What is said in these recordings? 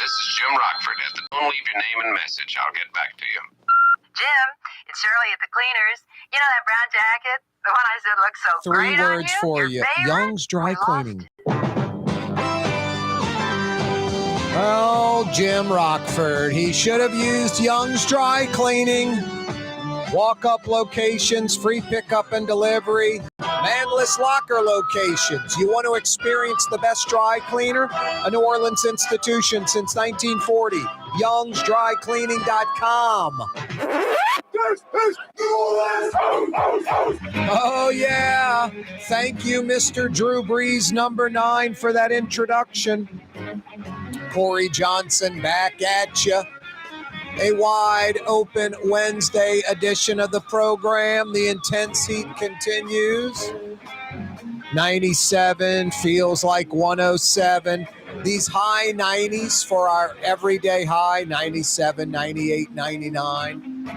This is Jim Rockford. Don't leave your name and message. I'll get back to you. Jim, it's Shirley at the cleaners. You know that brown jacket? The one I said looks so great on you? 3 words for you. Young's Dry Cleaning. Oh, Jim Rockford. He should have used Young's Dry Cleaning. Walk-up locations, free pickup and delivery, manless locker locations. You want to experience the best dry cleaner? A New Orleans institution since 1940. Young'sDryCleaning.com. Oh, yeah. Thank you, Mr. Drew Brees, number 9, for that introduction. Corey Johnson back at you. A wide open Wednesday edition of the program. The intense heat continues. 97 feels like 107. These high 90s for our everyday high, 97, 98, 99.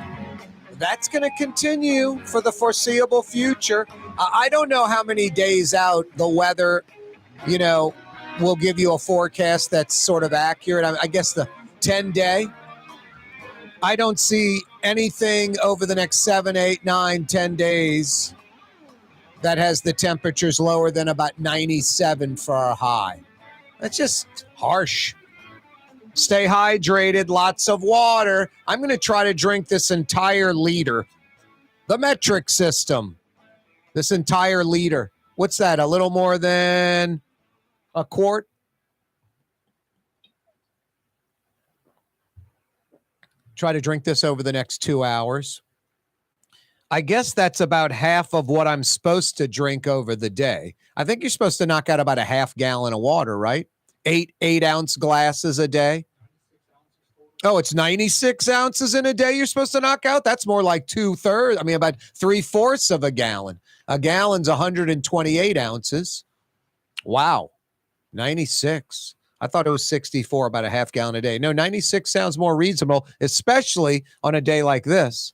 That's going to continue for the foreseeable future. I don't know how many days out the weather, will give you a forecast that's sort of accurate. I guess the 10-day. I don't see anything over the next 7, 8, 9, 10 days that has the temperatures lower than about 97 for our high. That's just harsh. Stay hydrated, lots of water. I'm going to try to drink this entire liter. The metric system. This entire liter. What's that? A little more than a quart? Try to drink this over the next 2 hours. I guess that's about half of what I'm supposed to drink over the day. I think you're supposed to knock out about a half gallon of water, right? 8-ounce glasses a day. Oh, it's 96 ounces in a day you're supposed to knock out? That's more like 2/3. About 3/4 of a gallon. A gallon's 128 ounces. Wow. 96. I thought it was 64, about a half gallon a day. No, 96 sounds more reasonable, especially on a day like this.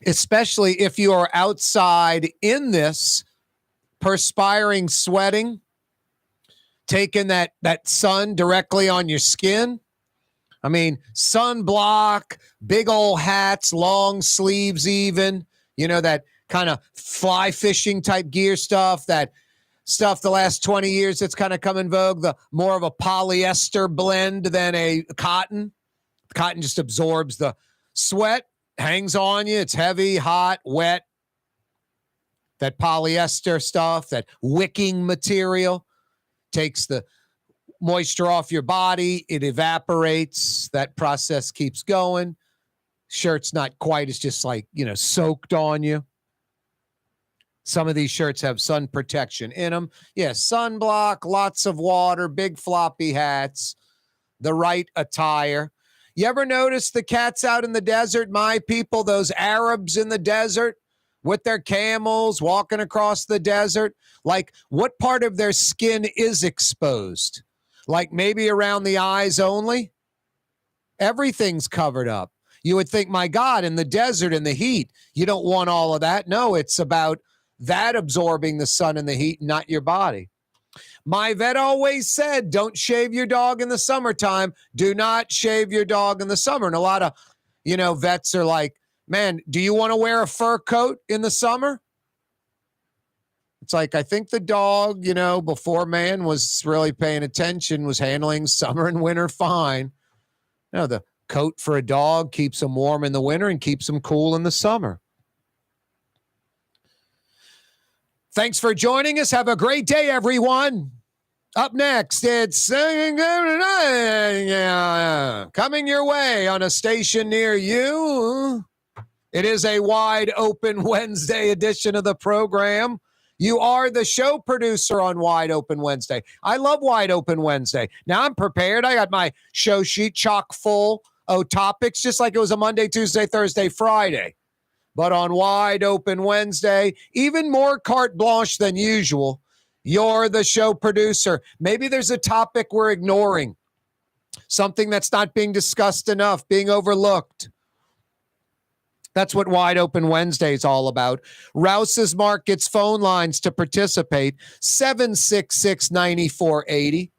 Especially if you are outside in this, perspiring, sweating, taking that sun directly on your skin. Sunblock, big old hats, long sleeves even, that kind of fly fishing type gear stuff, that stuff the last 20 years that's kind of come in vogue, the more of a polyester blend than a cotton. Cotton just absorbs the sweat, hangs on you. It's heavy, hot, wet. That polyester stuff, that wicking material, takes the moisture off your body. It evaporates. That process keeps going. Shirt's not quite as just like, soaked on you. Some of these shirts have sun protection in them. Yeah, sunblock, lots of water, big floppy hats, the right attire. You ever notice the cats out in the desert, my people, those Arabs in the desert with their camels walking across the desert? Like, what part of their skin is exposed? Like maybe around the eyes only? Everything's covered up. You would think, my God, in the desert, in the heat, you don't want all of that. No, it's about that absorbing the sun and the heat, not your body. My vet always said, don't shave your dog in the summertime. Do not shave your dog in the summer. And a lot of, vets are like, man, do you want to wear a fur coat in the summer? It's like, I think the dog, before man was really paying attention, was handling summer and winter fine. No, the coat for a dog keeps him warm in the winter and keeps him cool in the summer. Thanks for joining us. Have a great day, everyone. Up next, it's coming your way on a station near you. It is a wide open Wednesday edition of the program. You are the show producer on Wide Open Wednesday. I love Wide Open Wednesday. Now I'm prepared. I got my show sheet chock full of topics, just like it was a Monday, Tuesday, Thursday, Friday. But on Wide Open Wednesday, even more carte blanche than usual. You're the show producer. Maybe there's a topic we're ignoring, something that's not being discussed enough, being overlooked. That's what Wide Open Wednesday is all about. Rouse's Markets phone lines to participate, 766-9480.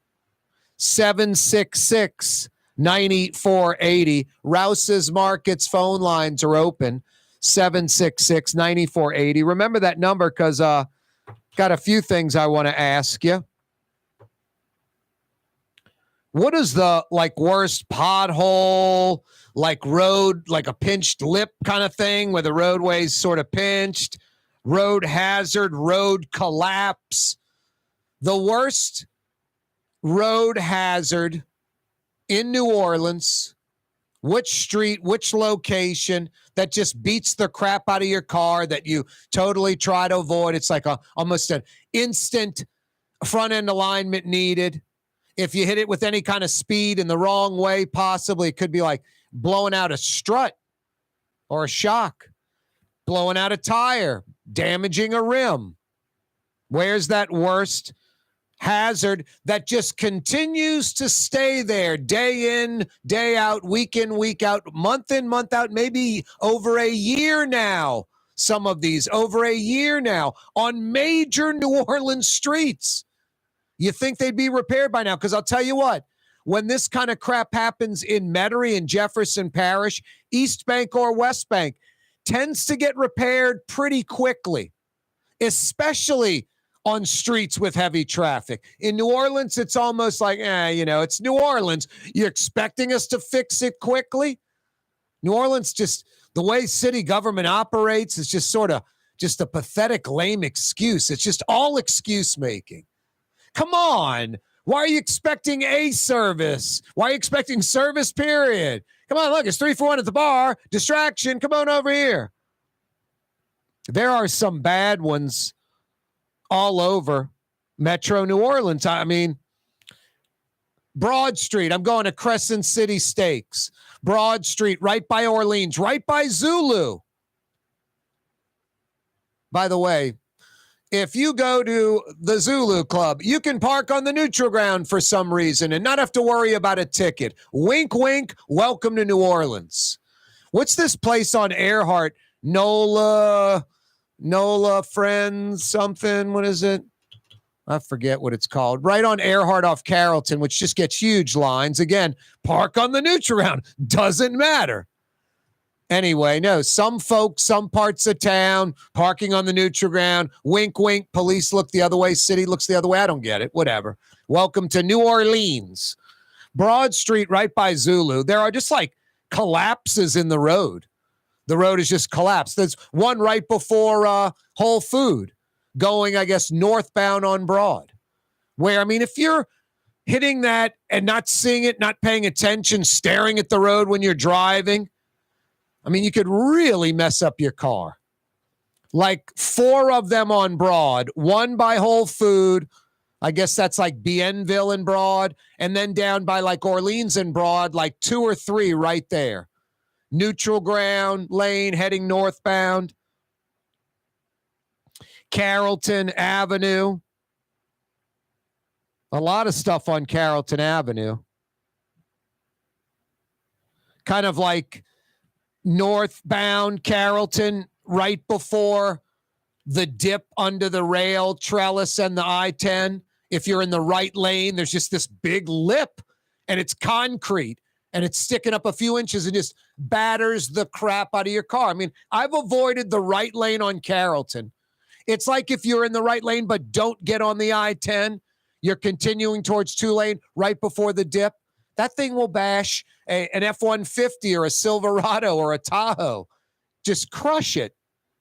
766-9480. Rouse's Markets phone lines are open. 766-9480. Remember that number because got a few things I want to ask you. What is the worst pothole, road, like a pinched lip kind of thing where the roadway's sort of pinched, road hazard, road collapse? The worst road hazard in New Orleans, which street, which location that just beats the crap out of your car that you totally try to avoid? It's like almost an instant front end alignment needed. If you hit it with any kind of speed in the wrong way, possibly it could be like blowing out a strut or a shock, blowing out a tire, damaging a rim. Where's that worst hazard that just continues to stay there day in, day out, week in, week out, month in, month out, maybe over a year now? Some of these over a year now on major New Orleans streets. You think they'd be repaired by now? Because I'll tell you what, when this kind of crap happens in Metairie and Jefferson Parish, East Bank or West Bank, tends to get repaired pretty quickly, especially on streets with heavy traffic. In New Orleans, it's almost like, it's New Orleans. You're expecting us to fix it quickly? New Orleans, just the way city government operates is just sort of just a pathetic, lame excuse. It's just all excuse making. Come on. Why are you expecting a service? Why are you expecting service, period? Come on, look, it's 3 for 1 at the bar. Distraction. Come on over here. There are some bad ones all over Metro New Orleans. I mean, Broad Street. I'm going to Crescent City Steaks. Broad Street, right by Orleans, right by Zulu. By the way, if you go to the Zulu Club, you can park on the neutral ground for some reason and not have to worry about a ticket. Wink, wink. Welcome to New Orleans. What's this place on Earhart? NOLA Friends something. What is it? I forget what it's called. Right on Earhart off Carrollton, which just gets huge lines. Again, park on the neutral ground. Doesn't matter. Anyway, no, some folks, some parts of town, parking on the neutral ground, wink, wink, police look the other way, city looks the other way. I don't get it. Whatever. Welcome to New Orleans. Broad Street, right by Zulu. There are just collapses in the road. The road is just collapsed. There's one right before Whole Food going, I guess, northbound on Broad. Where, if you're hitting that and not seeing it, not paying attention, staring at the road when you're driving, you could really mess up your car. 4 of them on Broad, one by Whole Food. I guess that's Bienville and Broad. And then down by Orleans and Broad, 2 or 3 right there. Neutral ground lane heading northbound. Carrollton Avenue. A lot of stuff on Carrollton Avenue. Kind of northbound Carrollton, right before the dip under the rail trellis and the I-10. If you're in the right lane, there's just this big lip, and it's concrete, and it's sticking up a few inches and just batters the crap out of your car. I've avoided the right lane on Carrollton. It's like if you're in the right lane but don't get on the I-10, you're continuing towards 2-lane right before the dip. That thing will bash an F-150 or a Silverado or a Tahoe. Just crush it,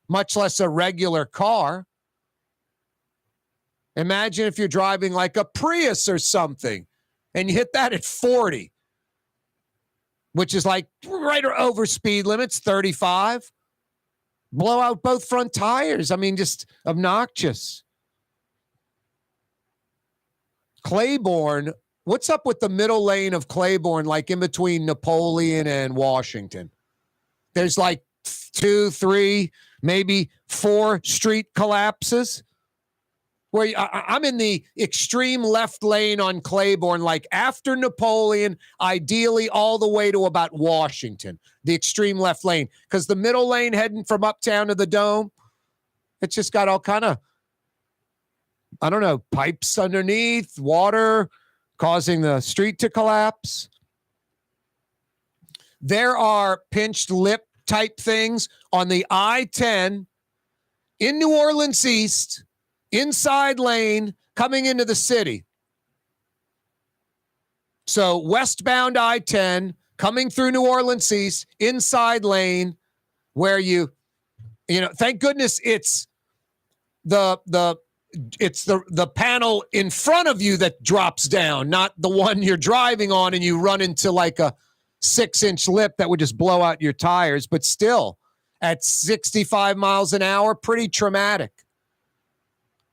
much less a regular car. Imagine if you're driving a Prius or something and you hit that at 40, which is right or over speed limits, 35. Blow out both front tires. Just obnoxious. Claiborne. What's up with the middle lane of Claiborne, in between Napoleon and Washington? There's 2, 3, maybe 4 street collapses where I'm in the extreme left lane on Claiborne, after Napoleon, ideally all the way to about Washington, the extreme left lane. Because the middle lane heading from uptown to the Dome, it's just got all kind of, pipes underneath, water, causing the street to collapse. There are pinched lip type things on the I-10 in New Orleans East, inside lane, coming into the city. So westbound I-10 coming through New Orleans East, inside lane, where thank goodness it's the panel in front of you that drops down, not the one you're driving on and you run into like a 6-inch lip that would just blow out your tires. But still, at 65 miles an hour, pretty traumatic.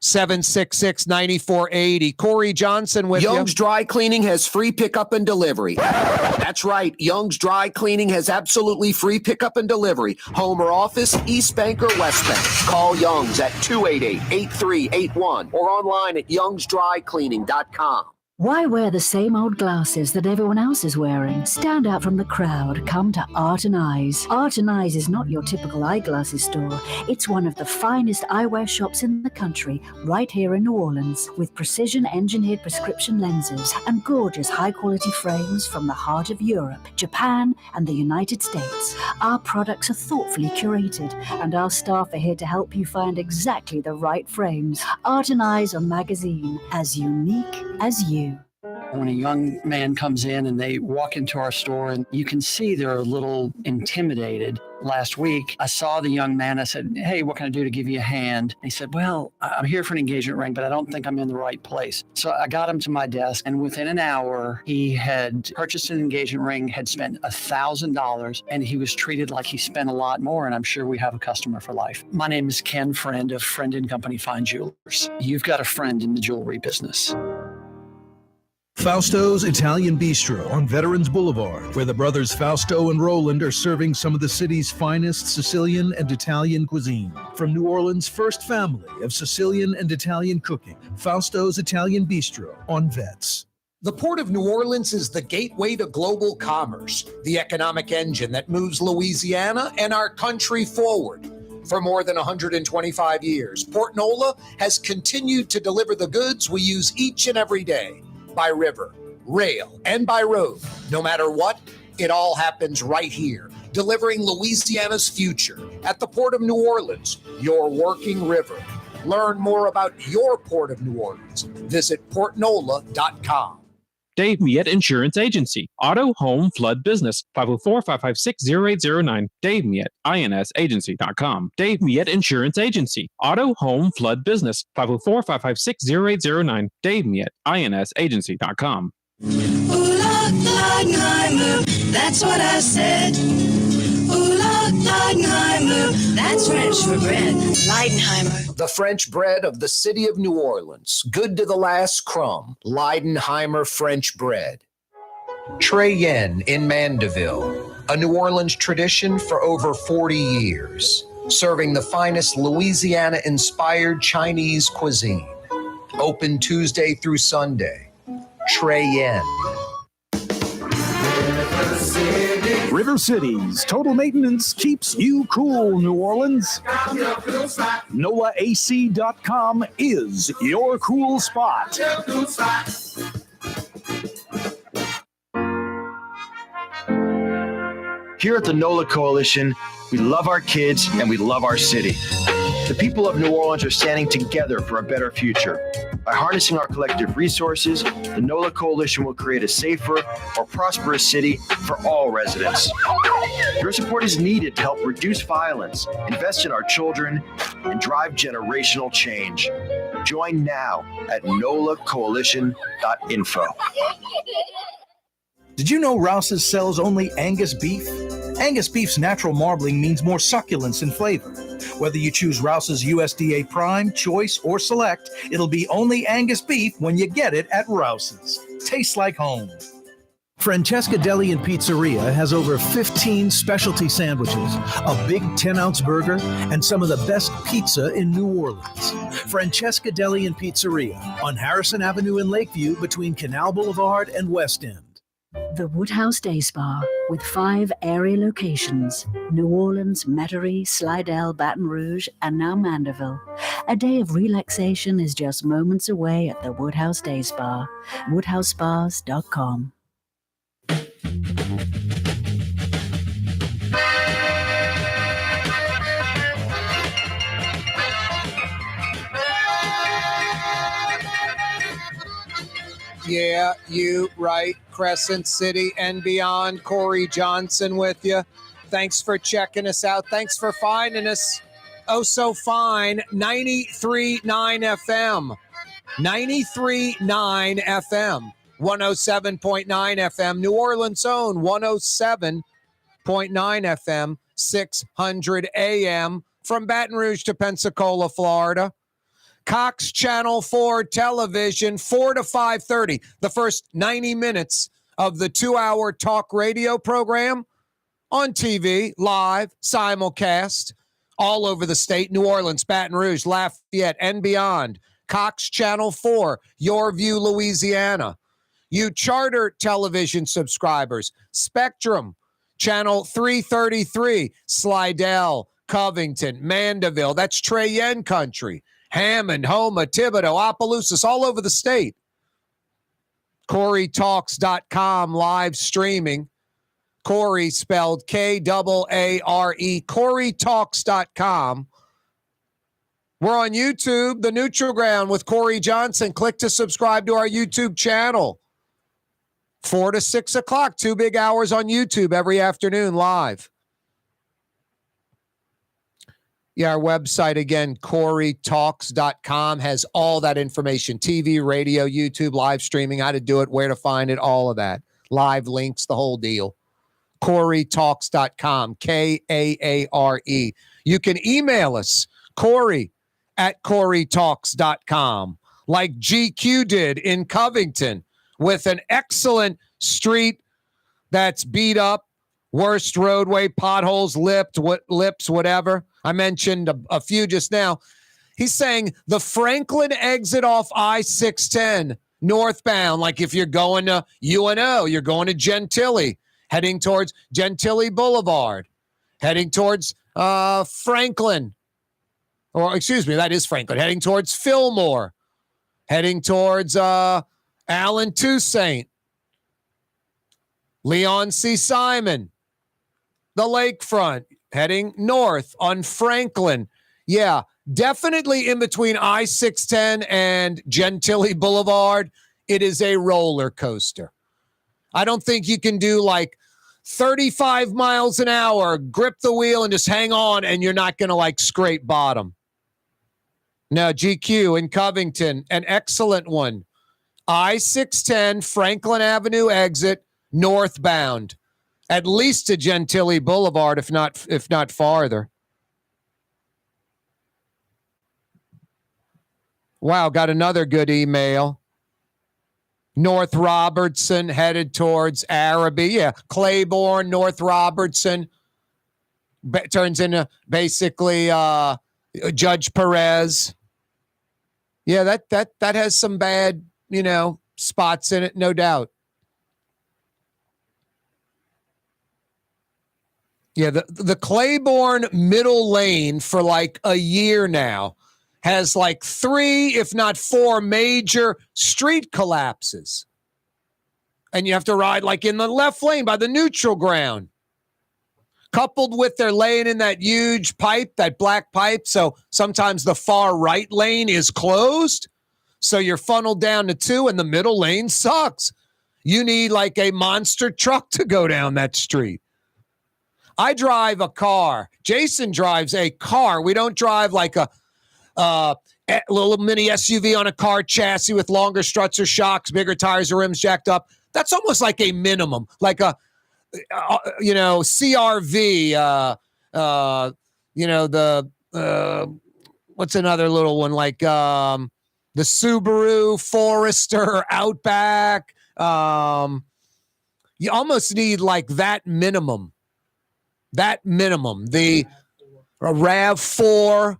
766-9480. Corey Johnson with Young's you. Dry Cleaning has free pickup and delivery. That's right. Young's Dry Cleaning has absolutely free pickup and delivery. Home or office, East Bank or West Bank. Call Young's at 288-8381 or online at youngsdrycleaning.com. Why wear the same old glasses that everyone else is wearing? Stand out from the crowd. Come to Art and Eyes. Art and Eyes is not your typical eyeglasses store. It's one of the finest eyewear shops in the country, right here in New Orleans, with precision-engineered prescription lenses and gorgeous high-quality frames from the heart of Europe, Japan, and the United States. Our products are thoughtfully curated, and our staff are here to help you find exactly the right frames. Art and Eyes on magazine, as unique as you. When a young man comes in and they walk into our store and you can see they're a little intimidated. Last week, I saw the young man. I said, "Hey, what can I do to give you a hand?" He said, "Well, I'm here for an engagement ring, but I don't think I'm in the right place." So I got him to my desk, and within an hour, he had purchased an engagement ring, had spent $1,000, and he was treated like he spent a lot more, and I'm sure we have a customer for life. My name is Ken Friend of Friend & Company Fine Jewelers. You've got a friend in the jewelry business. Fausto's Italian Bistro on Veterans Boulevard, where the brothers Fausto and Roland are serving some of the city's finest Sicilian and Italian cuisine. From New Orleans' first family of Sicilian and Italian cooking, Fausto's Italian Bistro on Vets. The Port of New Orleans is the gateway to global commerce, the economic engine that moves Louisiana and our country forward. For more than 125 years, Port NOLA has continued to deliver the goods we use each and every day. By river, rail, and by road. No matter what, it all happens right here, delivering Louisiana's future at the Port of New Orleans, your working river. Learn more about your Port of New Orleans. Visit portnola.com. Dave Miette Insurance Agency. Auto, home, flood, business. 504-556-0809. Dave Miette, INSagency.com. Dave Miette Insurance Agency. Auto, home, flood, business. 504-556-0809. Dave Miette, INSagency.com. That's what I said. Leidenheimer, that's French for bread. Leidenheimer. The French bread of the city of New Orleans. Good to the last crumb. Leidenheimer French bread. Trey Yen in Mandeville, a New Orleans tradition for over 40 years, serving the finest Louisiana-inspired Chinese cuisine. Open Tuesday through Sunday. Trey Yen. River Cities Total Maintenance keeps you cool, New Orleans. NOLAAC.com is your cool spot. Here at the NOLA Coalition, we love our kids and we love our city. The people of New Orleans are standing together for a better future. By harnessing our collective resources, the NOLA Coalition will create a safer, more prosperous city for all residents. Your support is needed to help reduce violence, invest in our children, and drive generational change. Join now at nolacoalition.info. Did you know Rouse's sells only Angus beef? Angus beef's natural marbling means more succulence and flavor. Whether you choose Rouse's USDA Prime, Choice, or Select, it'll be only Angus beef when you get it at Rouse's. Tastes like home. Francesca Deli and Pizzeria has over 15 specialty sandwiches, a big 10-ounce burger, and some of the best pizza in New Orleans. Francesca Deli and Pizzeria on Harrison Avenue in Lakeview between Canal Boulevard and West End. The Woodhouse Day Spa, with 5 area locations: New Orleans, Metairie, Slidell, Baton Rouge, and now Mandeville. A day of relaxation is just moments away at the Woodhouse Day Spa. WoodhouseSpas.com. Yeah, you right. Crescent City and beyond. Corey Johnson with you. Thanks for checking us out. Thanks for finding us. Oh, so fine. 93.9 FM. 93.9 FM. 107.9 FM. New Orleans' own 107.9 FM. 600 AM. From Baton Rouge to Pensacola, Florida. Cox Channel 4 television, 4 to 5:30. The first 90 minutes of the 2-hour talk radio program on TV, live, simulcast, all over the state. New Orleans, Baton Rouge, Lafayette, and beyond. Cox Channel 4, Yorview, Louisiana. You charter television subscribers, Spectrum, Channel 333, Slidell, Covington, Mandeville. That's Cheyenne country. Hammond, Houma, Thibodaux, Opelousas, all over the state. KareTalks.com live streaming. Corey spelled K-A-A-R-E. KareTalks.com. We're on YouTube, The Neutral Ground with Corey Johnson. Click to subscribe to our YouTube channel. 4 to 6 o'clock, 2 big hours on YouTube every afternoon live. Yeah, our website, again, KareTalks.com, has all that information. TV, radio, YouTube, live streaming, how to do it, where to find it, all of that. Live links, the whole deal. KareTalks.com, K-A-A-R-E. You can email us, Corey@KareTalks.com, like GQ did in Covington, with an excellent street that's beat up, worst roadway, potholes, lips, whatever. I mentioned a few just now. He's saying the Franklin exit off I-610 northbound, like if you're going to UNO, you're going to Gentilly, heading towards Gentilly Boulevard, heading towards Franklin, or excuse me, that is Franklin, heading towards Fillmore, heading towards Allen Toussaint, Leon C. Simon, the lakefront, heading north on Franklin. Yeah, definitely in between I-610 and Gentilly Boulevard, it is a roller coaster. I don't think you can do like 35 miles an hour, grip the wheel and just hang on, and you're not going to like scrape bottom. No, GQ in Covington, an excellent one. I-610 Franklin Avenue exit northbound. At least to Gentilly Boulevard, if not farther. Wow, got another good email. North Robertson headed towards Araby. Yeah, Claiborne, North Robertson turns into basically Judge Perez. Yeah, that has some bad, spots in it, no doubt. Yeah, the Claiborne middle lane for like a year now has like 3, if not 4, major street collapses. And you have to ride like in the left lane by the neutral ground. Coupled with their laying in that huge pipe, that black pipe, so sometimes the far right lane is closed. So you're funneled down to 2 and the middle lane sucks. You need like a monster truck to go down that street. I drive a car. Jason drives a car. We don't drive like a little mini SUV on a car chassis with longer struts or shocks, bigger tires or rims jacked up. That's almost like a minimum, like a, CRV, what's another little one? Like the Subaru Forester Outback. You almost need like that minimum. The RAV4,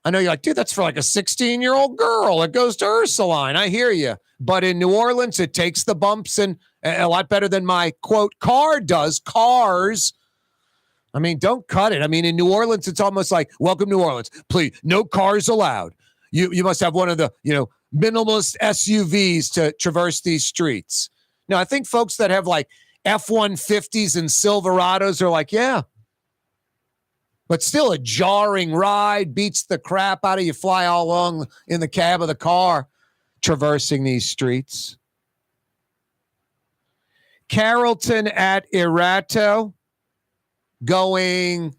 I know you're like, dude, that's for like a 16-year-old girl. It goes to Ursuline. I hear you. But in New Orleans, it takes the bumps and a lot better than my, quote, car does. Cars. I mean, don't cut it. I mean, in New Orleans, it's almost like, welcome New Orleans. Please, no cars allowed. You must have one of the, minimalist SUVs to traverse these streets. Now, I think folks that have like F-150s and Silverados are like, yeah. But still a jarring ride, beats the crap out of you, fly all along in the cab of the car, traversing these streets. Carrollton at Erato, going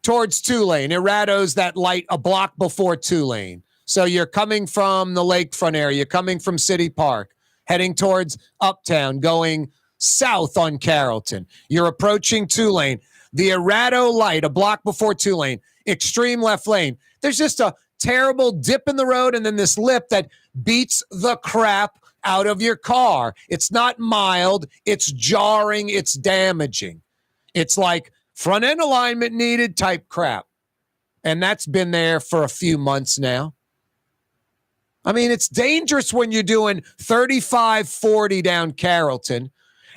towards Tulane. Erato's that light a block before Tulane. So you're coming from the lakefront area, you're coming from City Park, heading towards Uptown, going south on Carrollton. You're approaching Tulane. The Erato light, a block before Tulane, extreme left lane. There's just a terrible dip in the road and then this lip that beats the crap out of your car. It's not mild. It's jarring. It's damaging. It's like front end alignment needed type crap. And that's been there for a few months now. I mean, it's dangerous when you're doing 35, 40 down Carrollton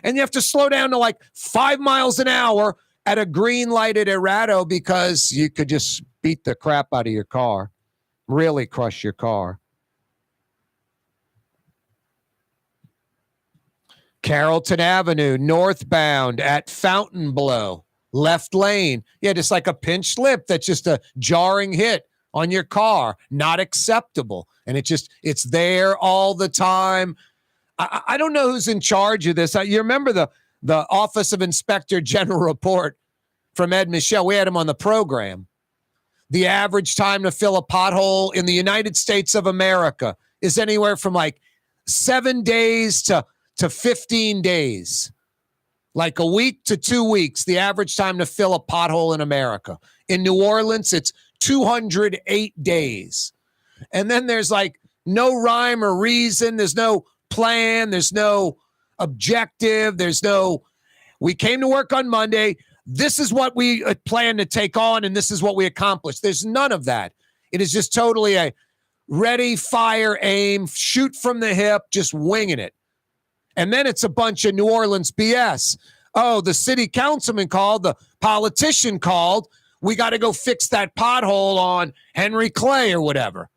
and you have to slow down to like 5 miles an hour at a green light at Erato because you could just beat the crap out of your car, really crush your car. Carrollton Avenue, northbound at Fontainebleau, left lane. Yeah, just like a pinched lip that's just a jarring hit on your car, not acceptable. And it's there all the time. I don't know who's in charge of this. You remember the Office of Inspector General report from Ed Michel. We had him on the program. The average time to fill a pothole in the United States of America is anywhere from like 7 days to 15 days. Like a week to 2 weeks, the average time to fill a pothole in America. In New Orleans, it's 208 days. And then there's like no rhyme or reason. There's no plan. There's no objective. There's no, we came to work on Monday. This is what we plan to take on, and this is what we accomplished. There's none of that. It is just totally a ready, fire, aim, shoot from the hip, just winging it. And then it's a bunch of New Orleans BS. Oh, the city councilman called, the politician called. We got to go fix that pothole on Henry Clay or whatever.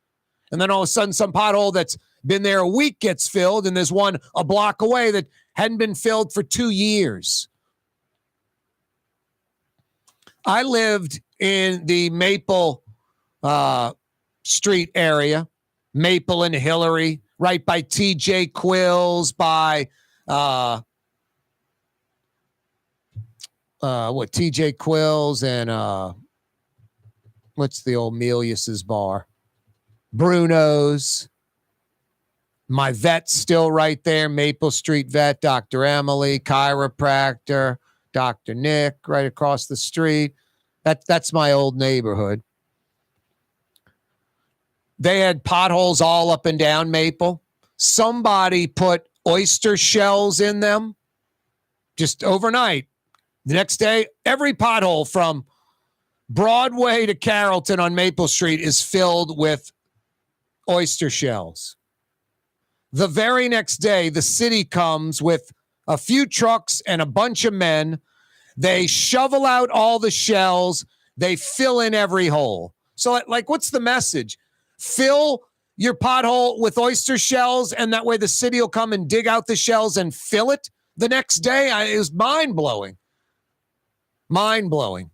And then all of a sudden, some pothole that's been there a week gets filled, and there's one a block away that hadn't been filled for 2 years. I lived in the Maple Street area, Maple and Hillary, right by T.J. Quills, by T.J. Quills and what's the old Melius's bar? Bruno's. My vet's still right there, Maple Street vet, Dr. Emily, chiropractor, Dr. Nick, right across the street. That's my old neighborhood. They had potholes all up and down Maple. Somebody put oyster shells in them just overnight. The next day, every pothole from Broadway to Carrollton on Maple Street is filled with oyster shells. The very next day, the city comes with a few trucks and a bunch of men. They shovel out all the shells. They fill in every hole. So, like, what's the message? Fill your pothole with oyster shells, and that way the city will come and dig out the shells and fill it the next day. It was mind-blowing. Mind-blowing.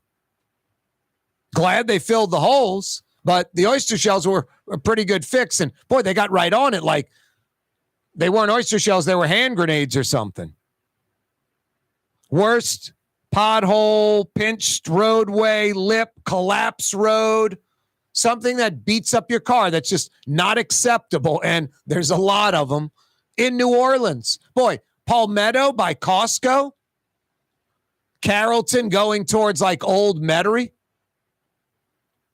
Glad they filled the holes, but the oyster shells were a pretty good fix. And, boy, they got right on it like they weren't oyster shells. They were hand grenades or something. Worst pothole, pinched roadway, lip, collapse road, something that beats up your car that's just not acceptable. And there's a lot of them in New Orleans. Boy, Palmetto by Costco, Carrollton going towards like Old Metairie,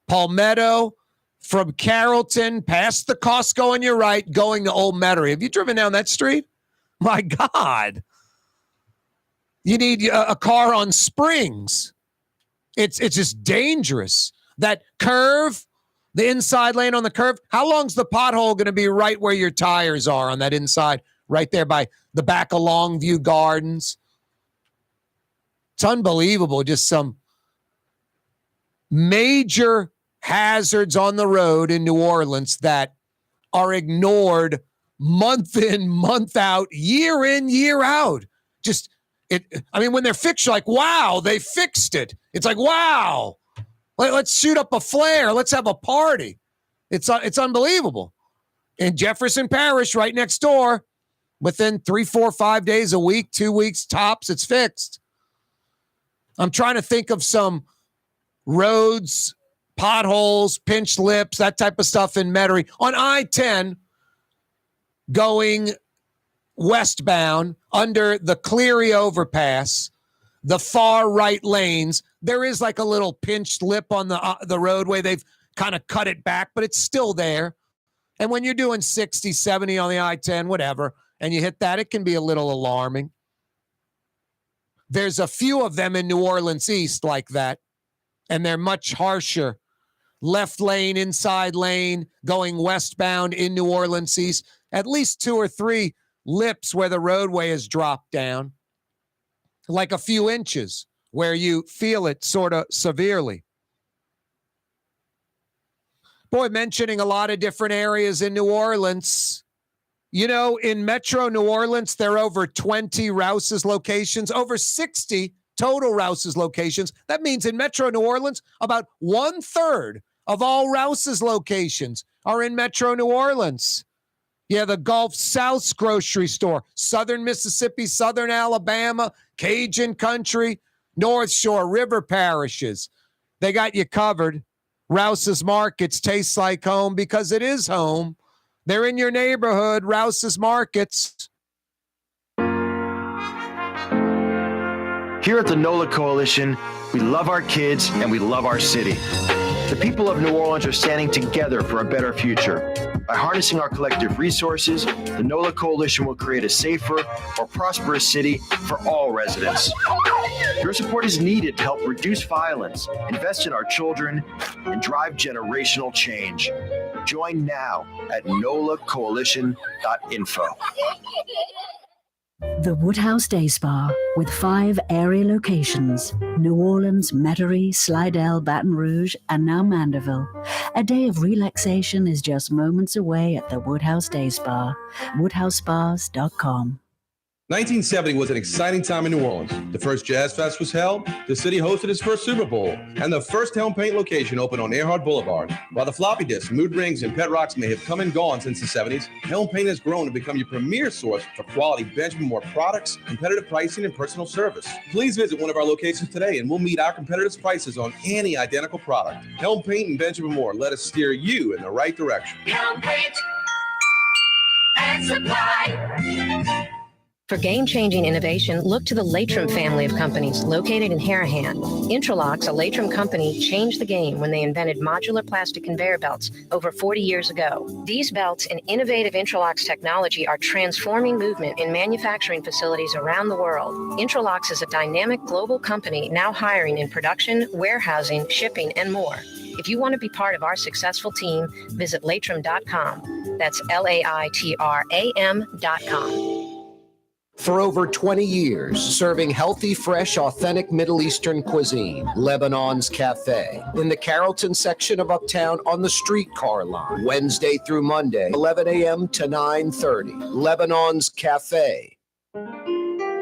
Palmetto from Carrollton past the Costco on your right, going to Old Metairie. Have you driven down that street? My God. You need a car on springs. It's just dangerous. That curve The inside lane on the curve, how long's the pothole going to be right where your tires are on that inside, right there by the back of Longview Gardens? It's unbelievable. Just some major hazards on the road in New Orleans that are ignored month in, month out, year in, year out. When they're fixed, you're like, wow, they fixed it. It's like, wow, let's shoot up a flare. Let's have a party. It's unbelievable. In Jefferson Parish, right next door, within 3, 4, 5 days, a week, 2 weeks tops, it's fixed. I'm trying to think of some roads, potholes, pinched lips, that type of stuff in Metairie. On I-10, going westbound under the Cleary overpass, the far right lanes, there is like a little pinched lip on the roadway. They've kind of cut it back, but it's still there. And when you're doing 60, 70 on the I-10, whatever, and you hit that, it can be a little alarming. There's a few of them in New Orleans East like that, and they're much harsher. Left lane, inside lane, going westbound in New Orleans East, at least 2 or 3 lips where the roadway is dropped down, like a few inches where you feel it sort of severely. Boy, mentioning a lot of different areas in New Orleans. You know, in Metro New Orleans, there are over 20 Rouse's locations, over 60 total Rouse's locations. That means in Metro New Orleans, about 1/3 of all Rouse's locations are in Metro New Orleans. Yeah, the Gulf South's grocery store, Southern Mississippi, Southern Alabama, Cajun Country, North Shore, River parishes. They got you covered. Rouse's Markets tastes like home because it is home. They're in your neighborhood, Rouse's Markets. Here at the NOLA Coalition, we love our kids and we love our city. The people of New Orleans are standing together for a better future. By harnessing our collective resources, the NOLA Coalition will create a safer, more prosperous city for all residents. Your support is needed to help reduce violence, invest in our children, and drive generational change. Join now at nolacoalition.info. The Woodhouse Day Spa, with 5 area locations: New Orleans, Metairie, Slidell, Baton Rouge, and now Mandeville. A day of relaxation is just moments away at the Woodhouse Day Spa. WoodhouseSpas.com. 1970 was an exciting time in New Orleans. The first Jazz Fest was held, the city hosted its first Super Bowl, and the first Helm Paint location opened on Earhart Boulevard. While the floppy disks, mood rings, and pet rocks may have come and gone since the 70s, Helm Paint has grown to become your premier source for quality Benjamin Moore products, competitive pricing, and personal service. Please visit one of our locations today and we'll meet our competitors' prices on any identical product. Helm Paint and Benjamin Moore, let us steer you in the right direction. Helm Paint and Supply. For game-changing innovation, look to the Latrim family of companies located in Harahan. Intralocks, a Latrim company, changed the game when they invented modular plastic conveyor belts over 40 years ago. These belts and innovative Intralocks technology are transforming movement in manufacturing facilities around the world. Intralocks is a dynamic global company now hiring in production, warehousing, shipping, and more. If you want to be part of our successful team, visit Latrim.com. That's LAITRAM.com. For over 20 years, serving healthy, fresh, authentic Middle Eastern cuisine, Lebanon's Cafe, in the Carrollton section of Uptown on the streetcar line, Wednesday through Monday, 11 a.m. to 9:30. Lebanon's Cafe.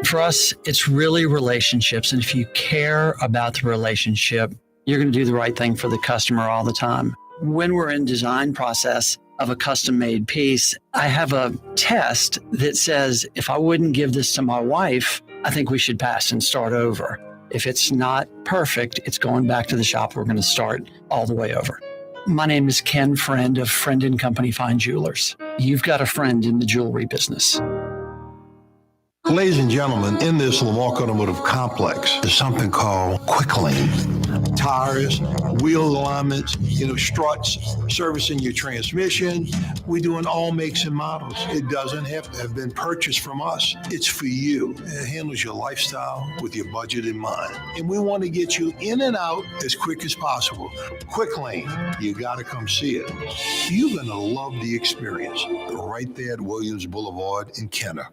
For us, it's really relationships. And if you care about the relationship, you're going to do the right thing for the customer all the time. When we're in design process of a custom-made piece, I have a test that says, if I wouldn't give this to my wife, I think we should pass and start over. If it's not perfect, it's going back to the shop. We're going to start all the way over. My name is Ken Friend of Friend & Company Fine Jewelers. You've got a friend in the jewelry business. Ladies and gentlemen, in this Lamarck Automotive Complex, there's something called Quick Lane. tires, wheel alignments, struts, servicing your transmission. We do in all makes and models. It doesn't have to have been purchased from us. It's for you. It handles your lifestyle with your budget in mind. And we want to get you in and out as quick as possible. Quick Lane, you got to come see it. You're going to love the experience right there at Williams Boulevard in Kenner.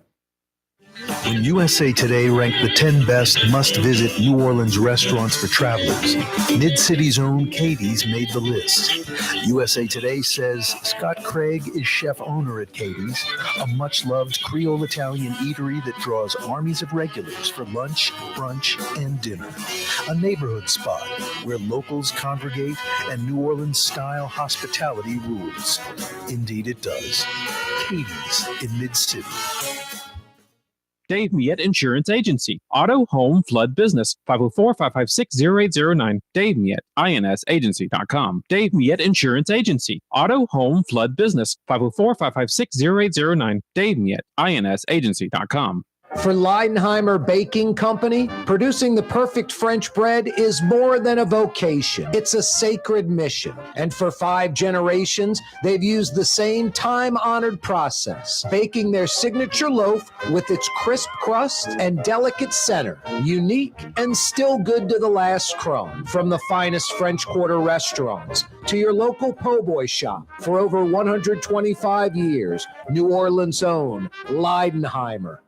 When USA Today ranked the 10 best must-visit New Orleans restaurants for travelers, Mid-City's own Katie's made the list. USA Today says Scott Craig is chef-owner at Katie's, a much-loved Creole Italian eatery that draws armies of regulars for lunch, brunch, and dinner. A neighborhood spot where locals congregate and New Orleans-style hospitality rules. Indeed it does. Katie's in Mid-City. Dave Miette Insurance Agency. Auto, home, flood business. 504-556-0809. Dave Miette, INSagency.com. Dave Miette Insurance Agency. Auto, home, flood business. 504-556-0809. Dave Miette, INSagency.com. For Leidenheimer Baking Company, producing the perfect French bread is more than a vocation. It's a sacred mission. And for 5 generations, they've used the same time-honored process, baking their signature loaf with its crisp crust and delicate center, unique and still good to the last crumb. From the finest French Quarter restaurants to your local po' boy shop, for over 125 years, New Orleans' own Leidenheimer.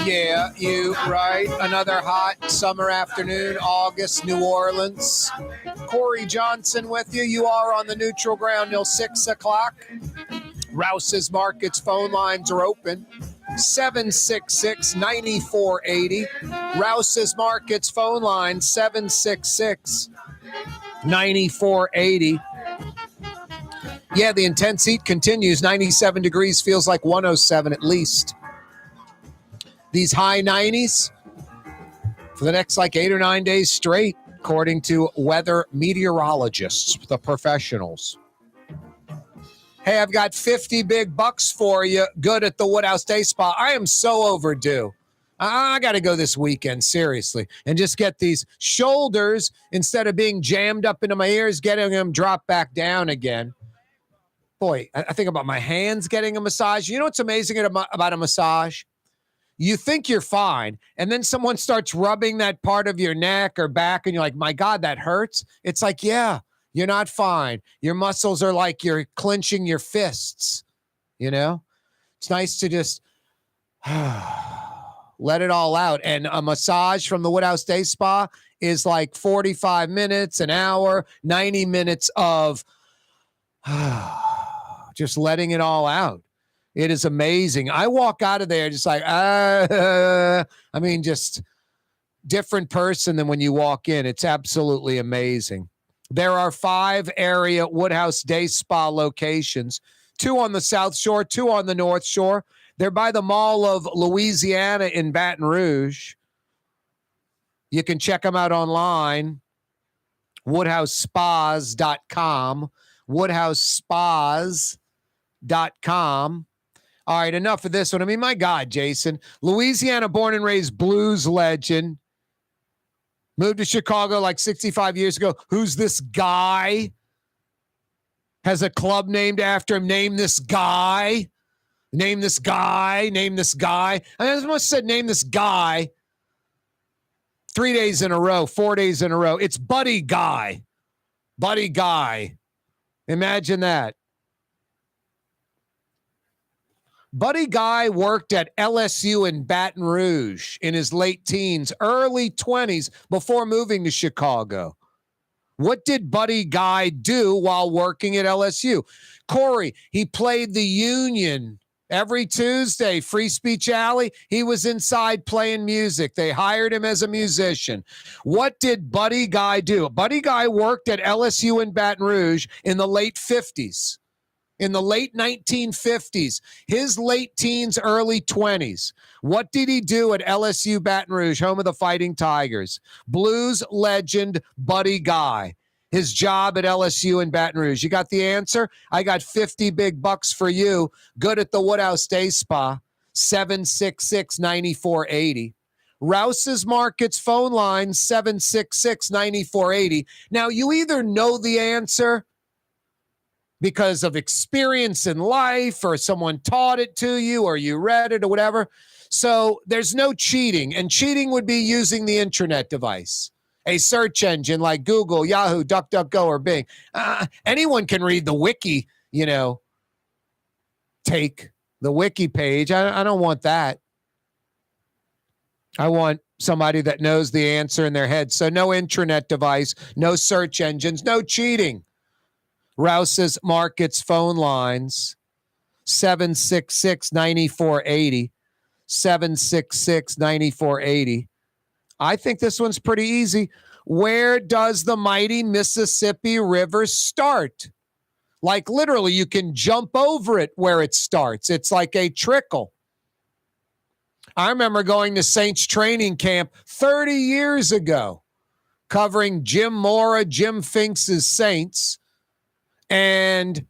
Yeah, you right. Another hot summer afternoon, August, New Orleans. Corey Johnson with you. You are on the neutral ground till 6 o'clock. Rouse's Markets phone lines are open. 766-9480. Rouse's Markets phone line, 766-9480. Yeah, the intense heat continues. 97 degrees feels like 107 at least. These high 90s for the next 8 or 9 days straight, according to weather meteorologists, the professionals. Hey, I've got 50 big bucks for you. Good at the Woodhouse Day Spa. I am so overdue. I got to go this weekend, seriously, and just get these shoulders, instead of being jammed up into my ears, getting them dropped back down again. Boy, I think about my hands getting a massage. You know what's amazing about a massage? You think you're fine, and then someone starts rubbing that part of your neck or back, and you're like, my God, that hurts. It's like, yeah, you're not fine. Your muscles are like you're clenching your fists, It's nice to just let it all out. And a massage from the Woodhouse Day Spa is like 45 minutes, an hour, 90 minutes of just letting it all out. It is amazing. I walk out of there just like, just different person than when you walk in. It's absolutely amazing. There are 5 area Woodhouse Day Spa locations, 2 on the South Shore, 2 on the North Shore. They're by the Mall of Louisiana in Baton Rouge. You can check them out online, woodhousespas.com. woodhousespas.com. All right, enough of this one. My God, Jason. Louisiana born and raised blues legend. Moved to Chicago 65 years ago. Who's this guy? Has a club named after him. Name this guy. Name this guy. Name this guy. I must have said name this guy 3 days in a row, 4 days in a row. It's Buddy Guy. Buddy Guy. Imagine that. Buddy Guy worked at LSU in Baton Rouge in his late teens, early 20s, before moving to Chicago. What did Buddy Guy do while working at LSU? Corey, he played the Union every Tuesday, Free Speech Alley. He was inside playing music. They hired him as a musician. What did Buddy Guy do? Buddy Guy worked at LSU in Baton Rouge in the late 50s. In the late 1950s, his late teens, early 20s. What did he do at LSU Baton Rouge, home of the Fighting Tigers? Blues legend Buddy Guy. His job at LSU in Baton Rouge. You got the answer? I got 50 big bucks for you. Good at the Woodhouse Day Spa. 766-9480. Rouse's Markets phone line, 766-9480. Now, you either know the answer because of experience in life, or someone taught it to you, or you read it, or whatever. So there's no cheating. And cheating would be using the internet device, a search engine like Google, Yahoo, DuckDuckGo, or Bing. Anyone can read the wiki, take the wiki page. I don't want that. I want somebody that knows the answer in their head. So no internet device, no search engines, no cheating. Rouse's Markets phone lines, 766-9480, 766-9480. I think this one's pretty easy. Where does the mighty Mississippi River start? Like literally, you can jump over it where it starts. It's like a trickle. I remember going to Saints training camp 30 years ago, covering Jim Mora, Jim Finks' Saints. And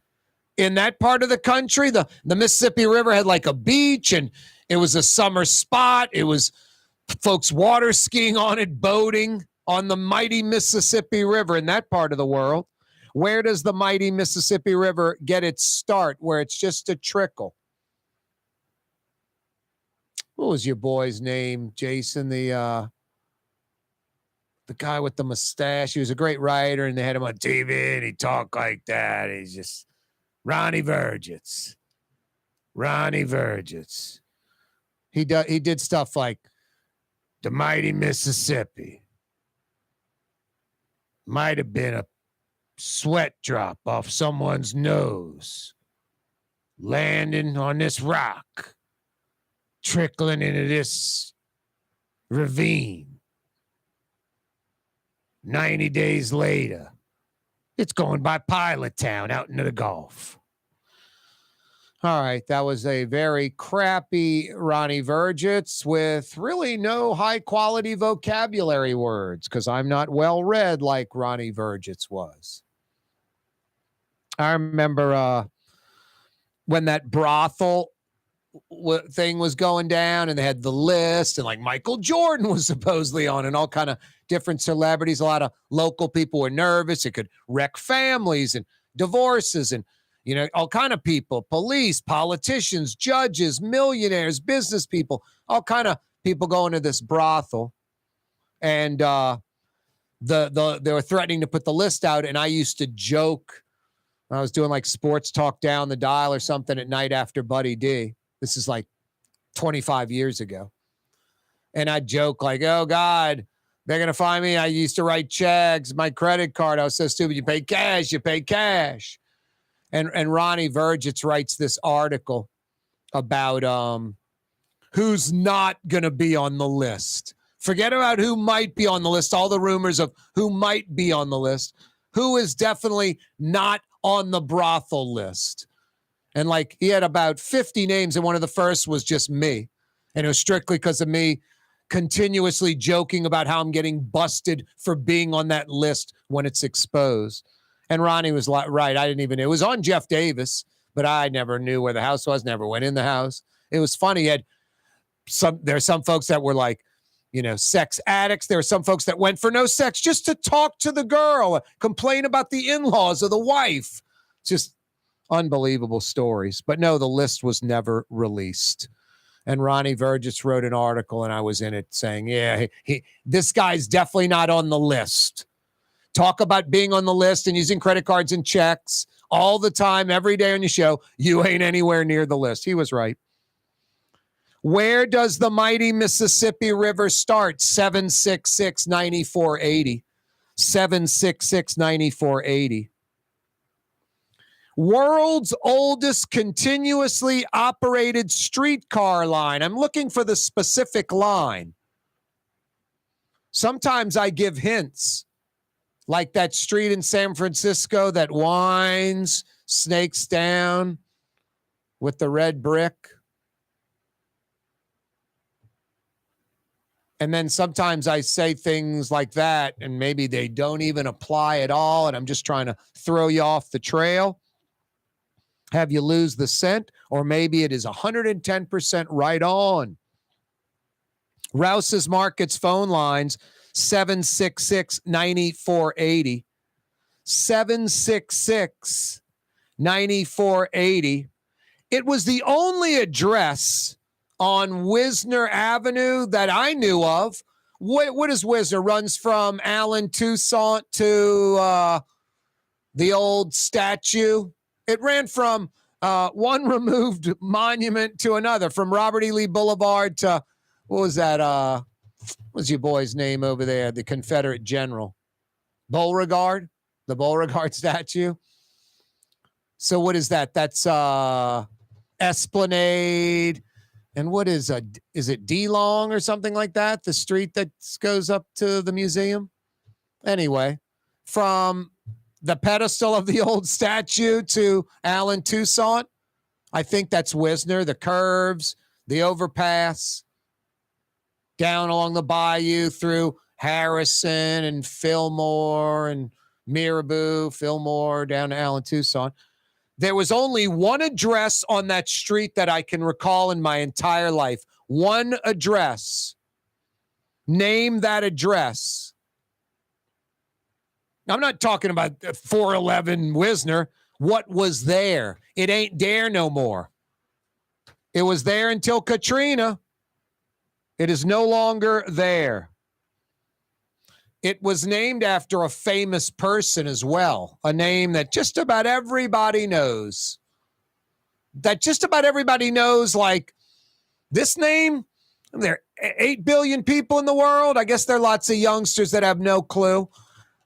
in that part of the country, the Mississippi River had like a beach, and it was a summer spot. It was folks water skiing on it, boating on the mighty Mississippi River in that part of the world. Where does the mighty Mississippi River get its start, where it's just a trickle? What was your boy's name, Jason? The guy with the mustache. He was a great writer, and they had him on TV, and he talked like that. He's just Ronnie Vergitz. Ronnie Vergitz. He did stuff like the mighty Mississippi might have been a sweat drop off someone's nose, landing on this rock, trickling into this ravine. 90 days later, it's going by Pilot Town out into the Gulf. All right, that was a very crappy Ronnie Vergitz with really no high-quality vocabulary words, because I'm not well-read like Ronnie Vergitz was. I remember when that brothel thing was going down, and they had the list, and like Michael Jordan was supposedly on, and all kind of different celebrities. A lot of local people were nervous. It could wreck families and divorces and, all kind of people, police, politicians, judges, millionaires, business people, all kind of people going to this brothel. And they were threatening to put the list out. And I used to joke, I was doing like sports talk down the dial or something at night after Buddy D. This is like 25 years ago. And I'd joke like, oh God, they're going to find me. I used to write checks, my credit card. I was so stupid. You pay cash. And Ronnie Vergitz writes this article about who's not going to be on the list. Forget about who might be on the list, all the rumors of who might be on the list. Who is definitely not on the brothel list. And like he had about 50 names, and one of the first was just me. And it was strictly because of me continuously joking about how I'm getting busted for being on that list when it's exposed. And Ronnie was right. I didn't even know. It was on Jeff Davis, but I never knew where the house was, never went in the house. It was funny. There are some folks that were like, sex addicts. There are some folks that went for no sex just to talk to the girl, complain about the in-laws of the wife. Just unbelievable stories. But no, the list was never released. And Ronnie Vergitz wrote an article, and I was in it saying, yeah, this guy's definitely not on the list. Talk about being on the list and using credit cards and checks all the time, every day on your show. You ain't anywhere near the list. He was right. Where does the mighty Mississippi River start? 766-9480. 766-9480. World's oldest continuously operated streetcar line. I'm looking for the specific line. Sometimes I give hints, like that street in San Francisco that winds, snakes down with the red brick. And then sometimes I say things like that, and maybe they don't even apply at all, and I'm just trying to throw you off the trail. have you lose the scent, or maybe it is 110% right on. Rouse's Market's phone lines, 766-9480. 766-9480. It was the only address on Wisner Avenue that I knew of. What is Wisner? Runs from Allen Toussaint to the old statue. It ran from one removed monument to another, from Robert E. Lee Boulevard to, what was that? What was your boy's name over there? The Confederate general. Beauregard? The Beauregard statue. So what is that? That's Esplanade. And what is it D-Long or something like that? The street that goes up to the museum? Anyway, from the pedestal of the old statue to Allen Toussaint, I think that's Wisner. The curves, the overpass, down along the bayou through Harrison and Fillmore and Mirabeau, Fillmore, down to Allen Toussaint. There was only one address on that street that I can recall in my entire life. One address. Name that address. Now, I'm not talking about 411 Wisner. What was there? It ain't there no more. It was there until Katrina. It is no longer there. It was named after a famous person as well, a name that just about everybody knows. Like this name. There are 8 billion people in the world. I guess there are lots of youngsters that have no clue.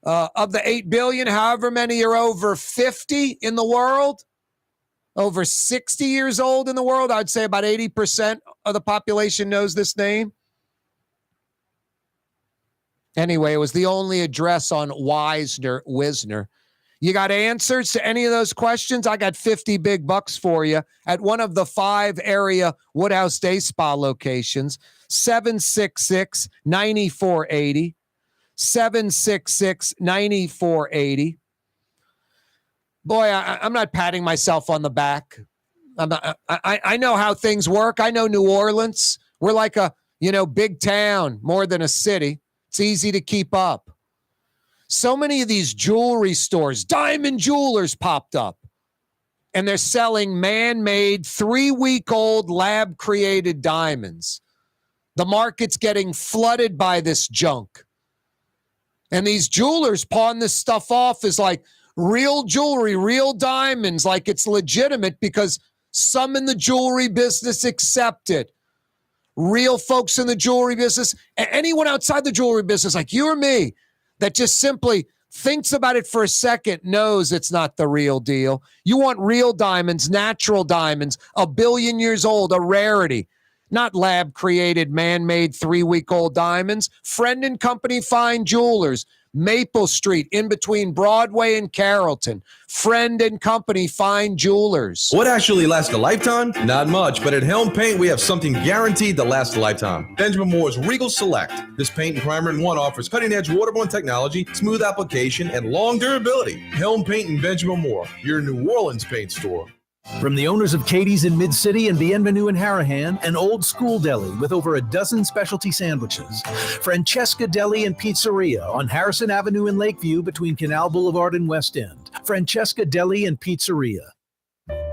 Of the 8 billion, however many are over 50 in the world, over 60 years old in the world, I'd say about 80% of the population knows this name. Anyway, it was the only address on Wisner. You got answers to any of those questions? I got 50 big bucks for you at one of the 5 area Woodhouse Day Spa locations. 766-9480. 766-9480. Boy, I'm not patting myself on the back. I know how things work. I know New Orleans. We're like a, big town more than a city. It's easy to keep up. So many of these jewelry stores, diamond jewelers popped up, and they're selling man-made 3-week-old lab-created diamonds. The market's getting flooded by this junk. And these jewelers pawn this stuff off as like real jewelry, real diamonds, like it's legitimate because some in the jewelry business accept it. Real folks in the jewelry business, anyone outside the jewelry business, like you or me, that just simply thinks about it for a second, knows it's not the real deal. You want real diamonds, natural diamonds, 1 billion years old, a rarity. Not lab-created, man-made 3-week-old diamonds. Friend and Company Fine Jewelers, Maple Street, in between Broadway and Carrollton. Friend and Company Fine Jewelers. What actually lasts a lifetime? Not much, but at Helm Paint, we have something guaranteed to last a lifetime. Benjamin Moore's Regal Select. This paint and primer in one offers cutting-edge waterborne technology, smooth application, and long durability. Helm Paint and Benjamin Moore, your New Orleans paint store. From the owners of Katie's in Mid-City and Bienvenue in Harahan, an old school deli with over a dozen specialty sandwiches. Francesca Deli and Pizzeria on Harrison Avenue in Lakeview between Canal Boulevard and West End. Francesca Deli and Pizzeria.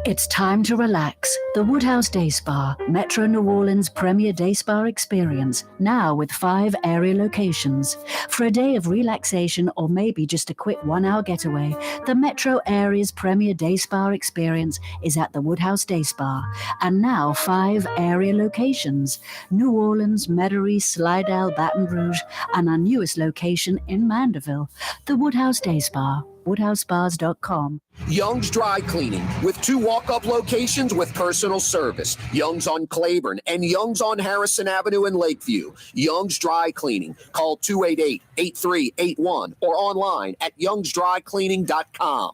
It's time to relax. The Woodhouse Day Spa, Metro New Orleans' premier day spa experience, now with 5 area locations. For a day of relaxation or maybe just a quick 1-hour getaway, the Metro area's premier day spa experience is at the Woodhouse Day Spa. And now 5 area locations: New Orleans, Metairie, Slidell, Baton Rouge, and our newest location in Mandeville, the Woodhouse Day Spa. WoodhouseSpas.com. Young's Dry Cleaning, with 2 walk-up locations with personal service. Young's on Claiborne and Young's on Harrison Avenue in Lakeview. Young's Dry Cleaning. Call 288-8381 or online at youngsdrycleaning.com.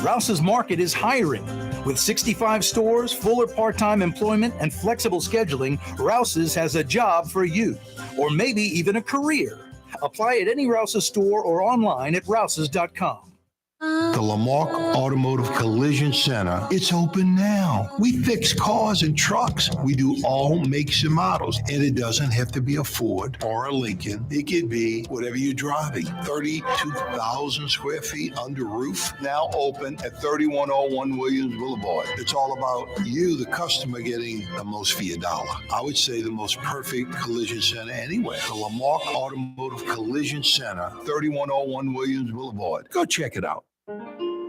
Rouse's Market is hiring. With 65 stores, full or part-time employment, and flexible scheduling, Rouse's has a job for you, or maybe even a career. Apply at any Rouse's store or online at rouses.com. The Lamarck Automotive Collision Center, it's open now. We fix cars and trucks. We do all makes and models. And it doesn't have to be a Ford or a Lincoln. It could be whatever you're driving. 32,000 square feet under roof. Now open at 3101 Williams Boulevard. It's all about you, the customer, getting the most for your dollar. I would say the most perfect collision center anywhere. The Lamarck Automotive Collision Center, 3101 Williams Boulevard. Go check it out.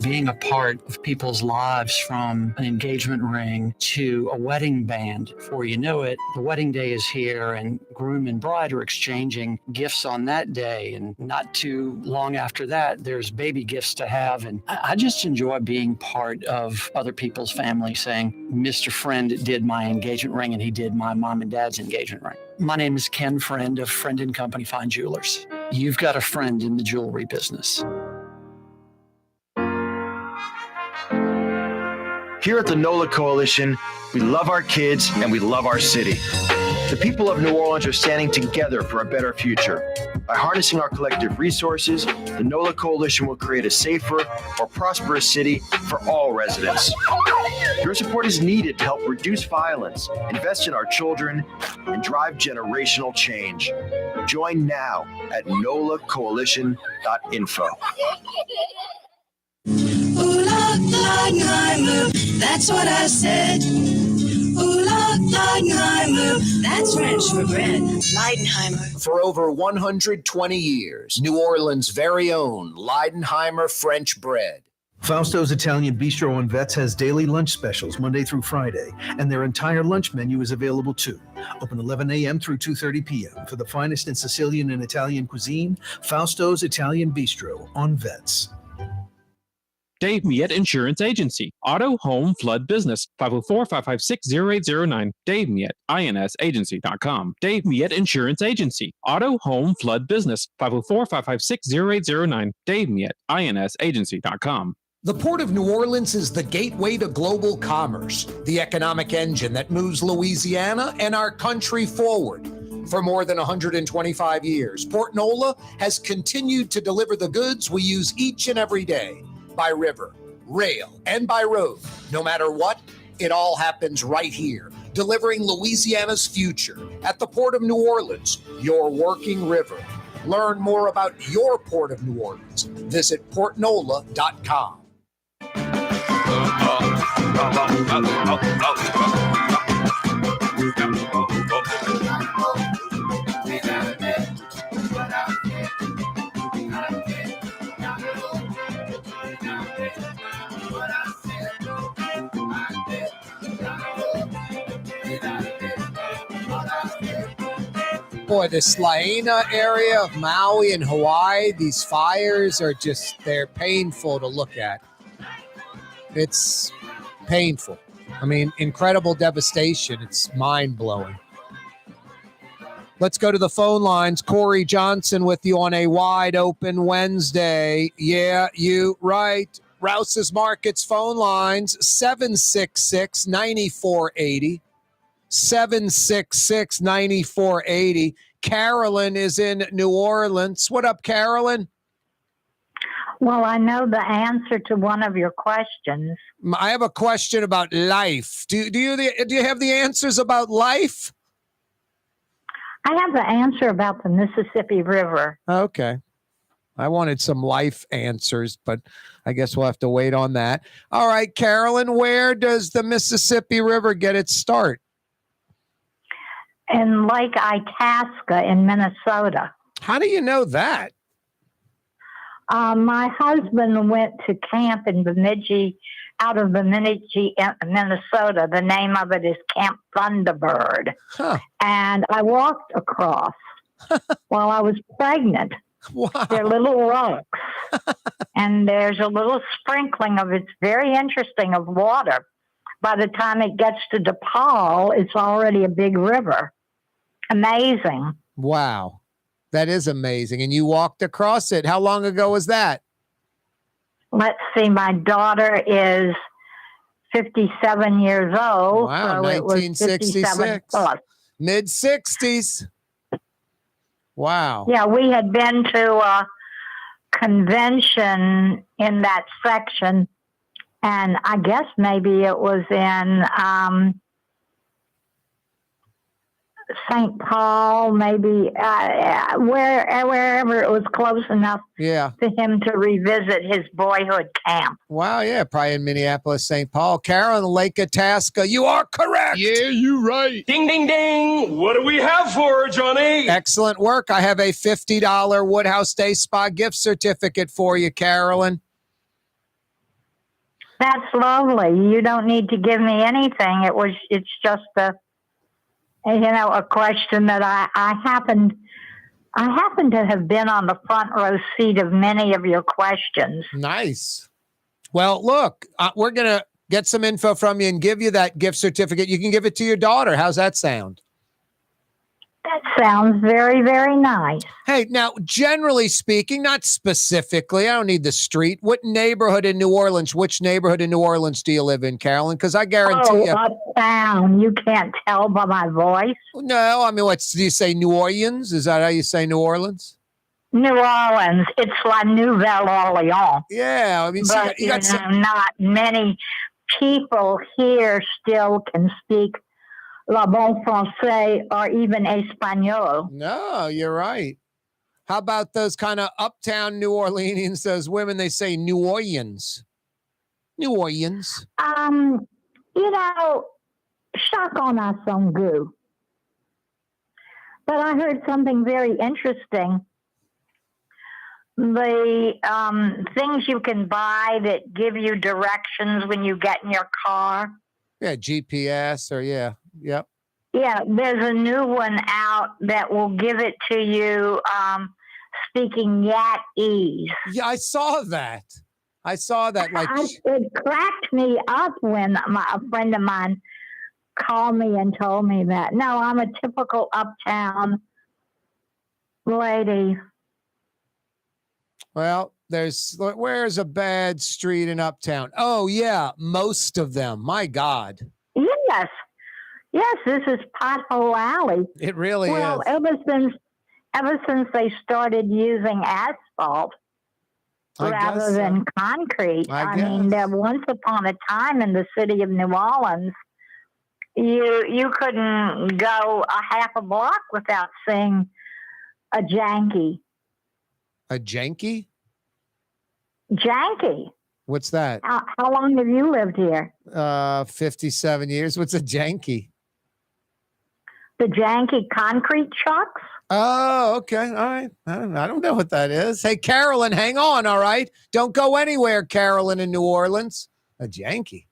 Being a part of people's lives, from an engagement ring to a wedding band. Before you know it, the wedding day is here and groom and bride are exchanging gifts on that day. And not too long after that, there's baby gifts to have. And I just enjoy being part of other people's family, saying, Mr. Friend did my engagement ring and he did my mom and dad's engagement ring. My name is Ken Friend of Friend & Company Fine Jewelers. You've got a friend in the jewelry business. Here at the NOLA Coalition, we love our kids and we love our city. The people of New Orleans are standing together for a better future. By harnessing our collective resources, the NOLA Coalition will create a safer, more prosperous city for all residents. Your support is needed to help reduce violence, invest in our children, and drive generational change. Join now at nolacoalition.info. Ooh, Leidenheimer, that's what I said. Ooh, Leidenheimer, that's French for bread. Leidenheimer. For over 120 years, New Orleans' very own Leidenheimer French bread. Fausto's Italian Bistro on Vets has daily lunch specials Monday through Friday, and their entire lunch menu is available too. Open 11 a.m. through 2:30 p.m. For the finest in Sicilian and Italian cuisine, Fausto's Italian Bistro on Vets. Dave Miette Insurance Agency. Auto, home, flood, business. 504-556-0809. Dave Miette, INSagency.com. Dave Miette Insurance Agency. Auto, home, flood, business. 504-556-0809. Dave Miette, INSagency.com. The Port of New Orleans is the gateway to global commerce, the economic engine that moves Louisiana and our country forward. For more than 125 years, Port NOLA has continued to deliver the goods we use each and every day. By river, rail, and by road. No matter what, it all happens right here, delivering Louisiana's future at the Port of New Orleans, your working river. Learn more about your Port of New Orleans. Visit portnola.com. Boy, this Lahaina area of Maui and Hawaii, these fires are just, they're painful to look at. It's painful. I mean, incredible devastation. It's mind-blowing. Let's go to the phone lines. Corey Johnson with you on a wide open Wednesday. Yeah, you right. Rouse's Markets phone lines, 766-9480. 766-9480. Carolyn is in New Orleans. What up, Carolyn? Well, I know the answer to one of your questions. I have a question about life. Do you have the answers about life? I have the answer about the Mississippi River. Okay. I wanted some life answers, but I guess we'll have to wait on that. All right, Carolyn, where does the Mississippi River get its start? In Lake Itasca in Minnesota. How do you know that? My husband went to camp in Bemidji, out of Bemidji, Minnesota. The name of it is Camp Thunderbird. Huh. And I walked across while I was pregnant. Wow. They're little rocks. And there's a little sprinkling of, it's very interesting, of water. By the time it gets to DePaul, it's already a big river. Amazing. Wow. That is amazing. And you walked across it. How long ago was that? Let's see. My daughter is 57 years old. Wow, so 1966. Mid-60s. Wow. Yeah, we had been to convention in that section, and I guess maybe it was in St. Paul, maybe wherever it was close enough to him to revisit his boyhood camp. Wow, yeah, probably in Minneapolis, St. Paul. Carolyn, Lake Itasca, you are correct. Yeah, you're right. Ding, ding, ding. What do we have for her, Johnny? Excellent work. I have a $50 Woodhouse Day Spa gift certificate for you, Carolyn. That's lovely. You don't need to give me anything. It's just a question that I happen to have been on the front row seat of many of your questions. Nice. Well, look, we're going to get some info from you and give you that gift certificate. You can give it to your daughter. How's that sound? That sounds very, very nice. Hey, now, generally speaking, not specifically, I don't need the street. Which neighborhood in New Orleans do you live in, Carolyn? Because I guarantee you. Uptown. You can't tell by my voice. No, I mean, do you say New Orleans? Is that how you say New Orleans? New Orleans. It's La Nouvelle Orleans. Yeah, I mean, but not many people here still can speak Le Bon Français or even Espanol. No, you're right. How about those kind of uptown New Orleans, those women, they say New Orleans. New Orleans. Chacun a son goût. But I heard something very interesting. The things you can buy that give you directions when you get in your car. Yeah, GPS or Yep. Yeah, there's a new one out that will give it to you speaking Yat-ese. Yeah, I saw that. It cracked me up when a friend of mine called me and told me that. No, I'm a typical uptown lady. Well, where's a bad street in uptown? Oh, yeah, most of them. My God. Yes, this is Pothole Alley. It really is. Well, ever since they started using asphalt rather than concrete, I mean, once upon a time in the city of New Orleans, you couldn't go a half a block without seeing a janky. A janky? Janky. What's that? How long have you lived here? 57 years. What's a janky? The janky concrete trucks? Oh, okay. All right. I don't know what that is. Hey, Carolyn, hang on, all right? Don't go anywhere, Carolyn in New Orleans. A janky.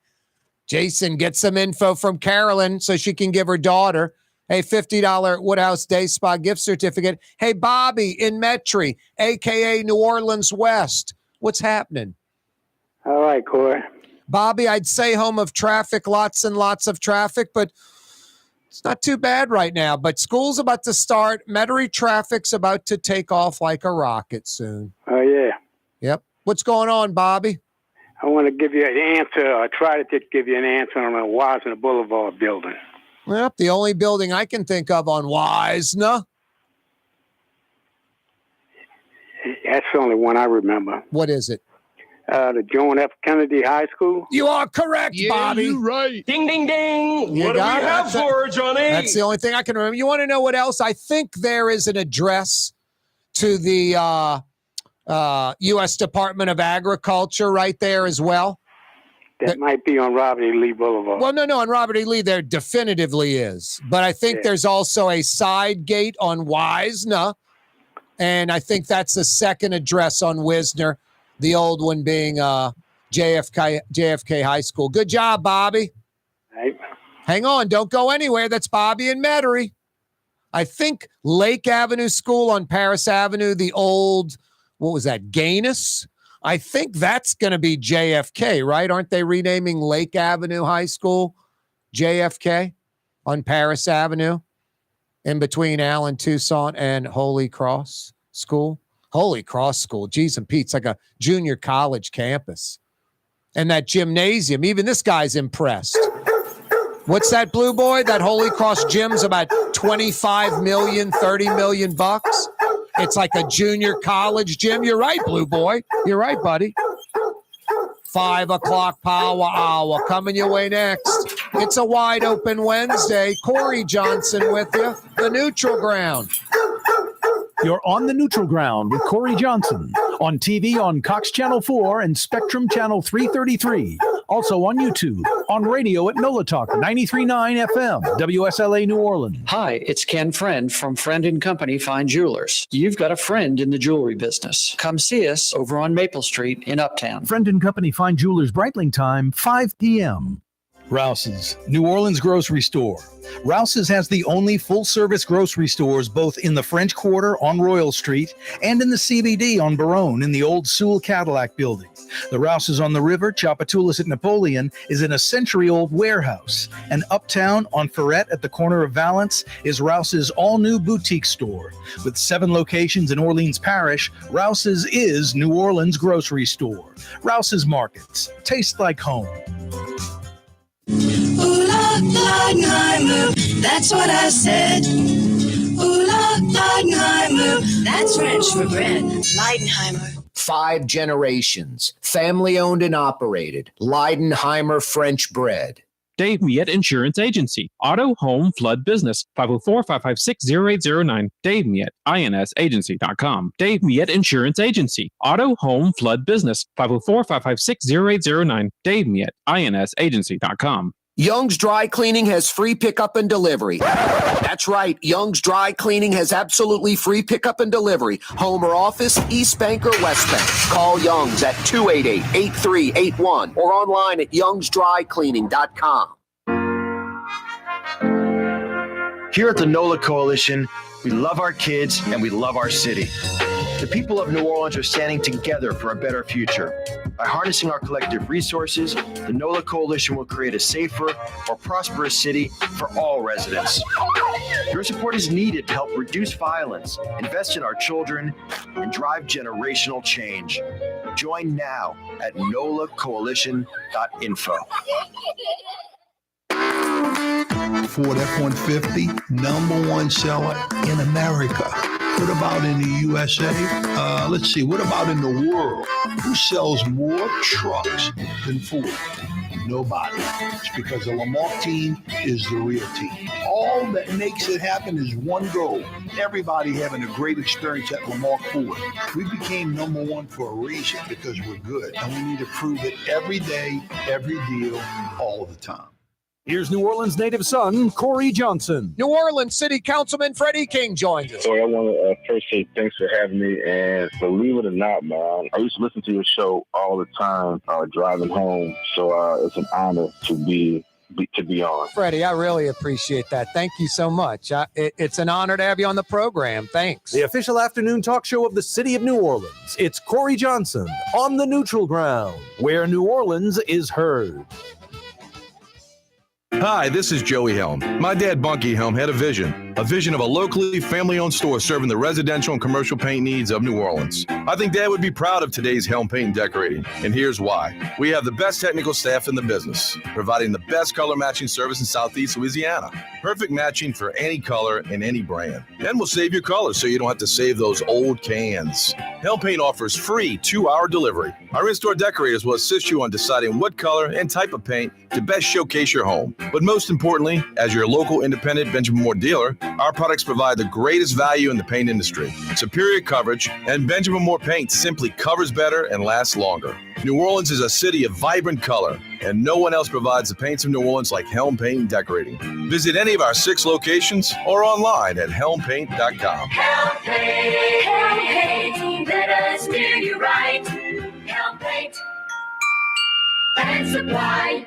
Jason, get some info from Carolyn so she can give her daughter a $50 Woodhouse Day Spa gift certificate. Hey, Bobby in Metairie, a.k.a. New Orleans West. What's happening? All right, Corey. Bobby, I'd say home of traffic, lots and lots of traffic, but it's not too bad right now. But school's about to start. Metairie traffic's about to take off like a rocket soon. Oh, yeah. Yep. What's going on, Bobby? I want to give you an answer, or try to give you an answer on the Wisner Boulevard building. Yep, the only building I can think of on Wisner. That's the only one I remember. What is it? The John F. Kennedy High School. You are correct, Bobby. You're right. Ding, ding, ding. You what do we got it. have for her, Johnny? That's the only thing I can remember. You want to know what else? I think there is an address to the U.S. Department of Agriculture right there as well. That might be on Robert E. Lee Boulevard. Well, no, on Robert E. Lee there definitively is. But I think there's also a side gate on Wisner, and I think that's the second address on Wisner, the old one being JFK High School. Good job, Bobby. Right. Hang on. Don't go anywhere. That's Bobby and Metairie. I think Lake Avenue School on Paris Avenue, the old, what was that, Gaines? I think that's going to be JFK, right? Aren't they renaming Lake Avenue High School JFK on Paris Avenue in between Allen Toussaint and Holy Cross School? Holy Cross School, geez and Pete's like a junior college campus. And that gymnasium, even this guy's impressed. What's that, Blue Boy? That Holy Cross gym's about 25 million, 30 million bucks. It's like a junior college gym. You're right, Blue Boy. You're right, buddy. 5 o'clock power hour coming your way next. It's a wide open Wednesday. Corey Johnson with you, the neutral ground. You're on the neutral ground with Corey Johnson on TV on Cox Channel 4 and Spectrum Channel 333. Also on YouTube, on radio at NOLA Talk 93.9 FM, WSLA New Orleans. Hi, it's Ken Friend from Friend & Company Fine Jewelers. You've got a friend in the jewelry business. Come see us over on Maple Street in Uptown. Friend & Company Fine Jewelers, Breitling time, 5 p.m. Rouse's, New Orleans grocery store. Rouse's has the only full-service grocery stores both in the French Quarter on Royal Street and in the CBD on Baronne in the old Sewell Cadillac building. The Rouse's on the river, Tchoupitoulas at Napoleon, is in a century-old warehouse. And uptown on Ferret at the corner of Valence is Rouse's all-new boutique store. With 7 locations in Orleans Parish, Rouse's is New Orleans grocery store. Rouse's Markets. Taste like home. Ooh la Leidenheimer, that's what I said. Ooh la Leidenheimer, that's French for bread. Leidenheimer. 5 generations, family owned and operated. Leidenheimer French bread. Dave Miette Insurance Agency. Auto, home, flood business. 504-556-0809. Dave Miette, INSagency.com. Dave Miette Insurance Agency. Auto, home, flood business. 504-556-0809. Dave Miette, INSagency.com. Young's Dry Cleaning has free pickup and delivery. That's right. Young's Dry Cleaning has absolutely free pickup and delivery. Home or office, East Bank or West Bank. Call Young's at 288-8381 or online at youngsdrycleaning.com. Here at the NOLA Coalition, we love our kids and we love our city. The people of New Orleans are standing together for a better future. By harnessing our collective resources, the NOLA Coalition will create a safer, more prosperous city for all residents. Your support is needed to help reduce violence, invest in our children, and drive generational change. Join now at nolacoalition.info. Ford F-150, #1 seller in America. What about in the USA? Let's see, what about in the world? Who sells more trucks than Ford? Nobody. It's because the Lamarck team is the real team. All that makes it happen is one goal. Everybody having a great experience at Lamarck Ford. We became #1 for a reason, because we're good. And we need to prove it every day, every deal, all the time. Here's New Orleans native son, Corey Johnson. New Orleans City Councilman Freddie King joins us. So I want to first say thanks for having me. And believe it or not, man, I used to listen to your show all the time driving home. So it's an honor to be on. Freddie, I really appreciate that. Thank you so much. It's an honor to have you on the program. Thanks. The official afternoon talk show of the city of New Orleans. It's Corey Johnson on the neutral ground, where New Orleans is heard. Hi, this is Joey Helm. My dad, Bunky Helm, had a vision of a locally family-owned store serving the residential and commercial paint needs of New Orleans. I think Dad would be proud of today's Helm Paint and Decorating, and here's why. We have the best technical staff in the business, providing the best color matching service in Southeast Louisiana. Perfect matching for any color and any brand. And we'll save your colors so you don't have to save those old cans. Helm Paint offers free 2-hour delivery. Our in-store decorators will assist you on deciding what color and type of paint to best showcase your home. But most importantly, as your local independent Benjamin Moore dealer, our products provide the greatest value in the paint industry. Superior coverage, and Benjamin Moore paint simply covers better and lasts longer. New Orleans is a city of vibrant color, and no one else provides the paints of New Orleans like Helm Paint and Decorating. Visit any of our 6 locations or online at helmpaint.com. Helm Paint, let us do you right. Helm Paint and Supply.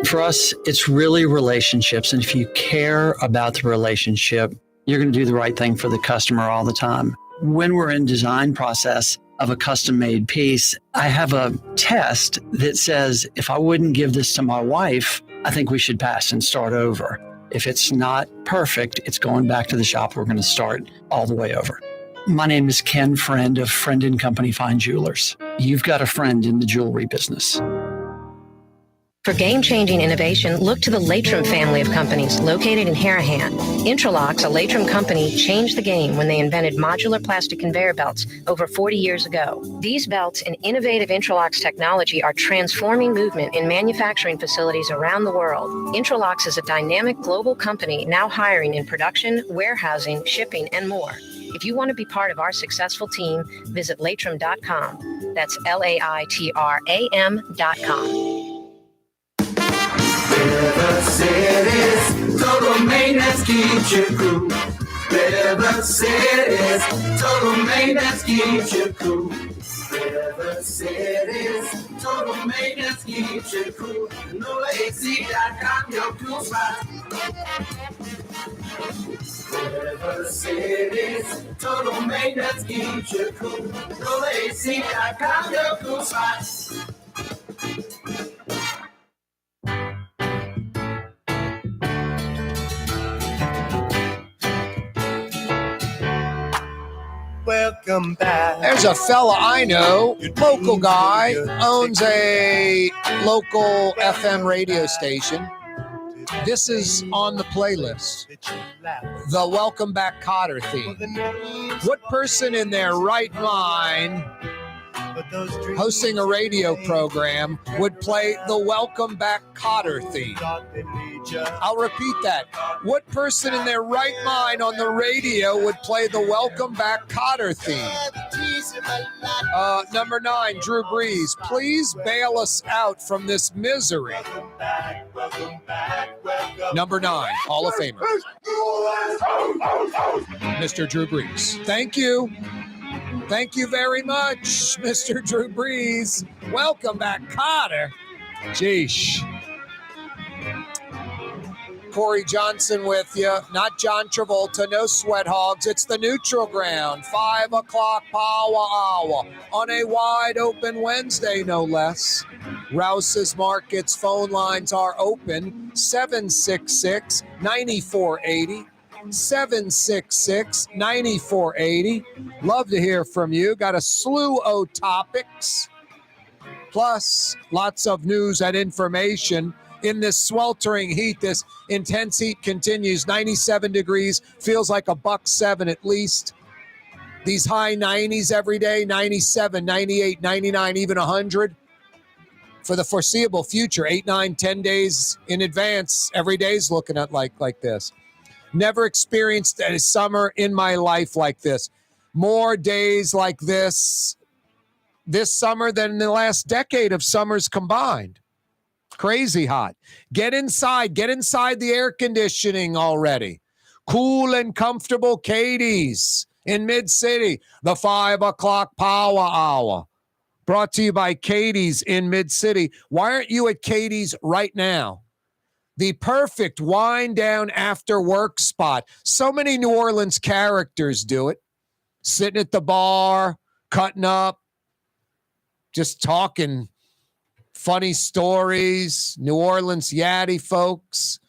For us, it's really relationships. And if you care about the relationship, you're going to do the right thing for the customer all the time. When we're in design process of a custom-made piece, I have a test that says, if I wouldn't give this to my wife, I think we should pass and start over. If it's not perfect, it's going back to the shop. We're going to start all the way over. My name is Ken Friend of Friend & Company Fine Jewelers. You've got a friend in the jewelry business. For game-changing innovation, look to the Latrim family of companies located in Harahan. Intralocks, a Latrim company, changed the game when they invented modular plastic conveyor belts over 40 years ago. These belts and innovative Intralocks technology are transforming movement in manufacturing facilities around the world. Intralocks is a dynamic global company now hiring in production, warehousing, shipping, and more. If you want to be part of our successful team, visit Latrim.com. That's LAITRAM.com. River City's total maintenance keeps you cool. River City's total maintenance keeps you cool. River City's total maintenance keeps you cool. NolaAC.com, your cool spot. River City's total maintenance keeps you cool. NolaAC.com, your cool spot. Welcome back. There's a fella I know, local guy, owns a local FM radio station. This is on the playlist. The Welcome Back Cotter theme. What person in their right mind hosting a radio program would play the Welcome Back Cotter theme? I'll repeat that. What person in their right mind on the radio would play the Welcome Back Cotter theme? Number 9, Drew Brees. Please bail us out from this misery. Number 9, Hall of Famer, Mr. Drew Brees. Thank you. Thank you very much, Mr. Drew Brees. Welcome back, Cotter. Jeesh. Corey Johnson with you. Not John Travolta. No sweat hogs. It's the neutral ground. 5 o'clock power hour on a wide open Wednesday, no less. Rouse's Markets phone lines are open. 766-9480. 766-9480. Love to hear from you. Got a slew of topics, plus lots of news and information in this sweltering heat. This intense heat continues. 97 degrees, feels like $107 at least. These high 90s every day, 97, 98, 99, even 100 for the foreseeable future. 8, 9, 10 days in advance. Every day's looking at like this. Never experienced a summer in my life like this. More days like this summer than in the last decade of summers combined. Crazy hot. Get inside the air conditioning already. Cool and comfortable Katie's in Mid-City. The 5 o'clock power hour. Brought to you by Katie's in Mid-City. Why aren't you at Katie's right now? The perfect wind down after work spot. So many New Orleans characters do it. Sitting at the bar, cutting up, just talking funny stories. New Orleans Yaddy folks.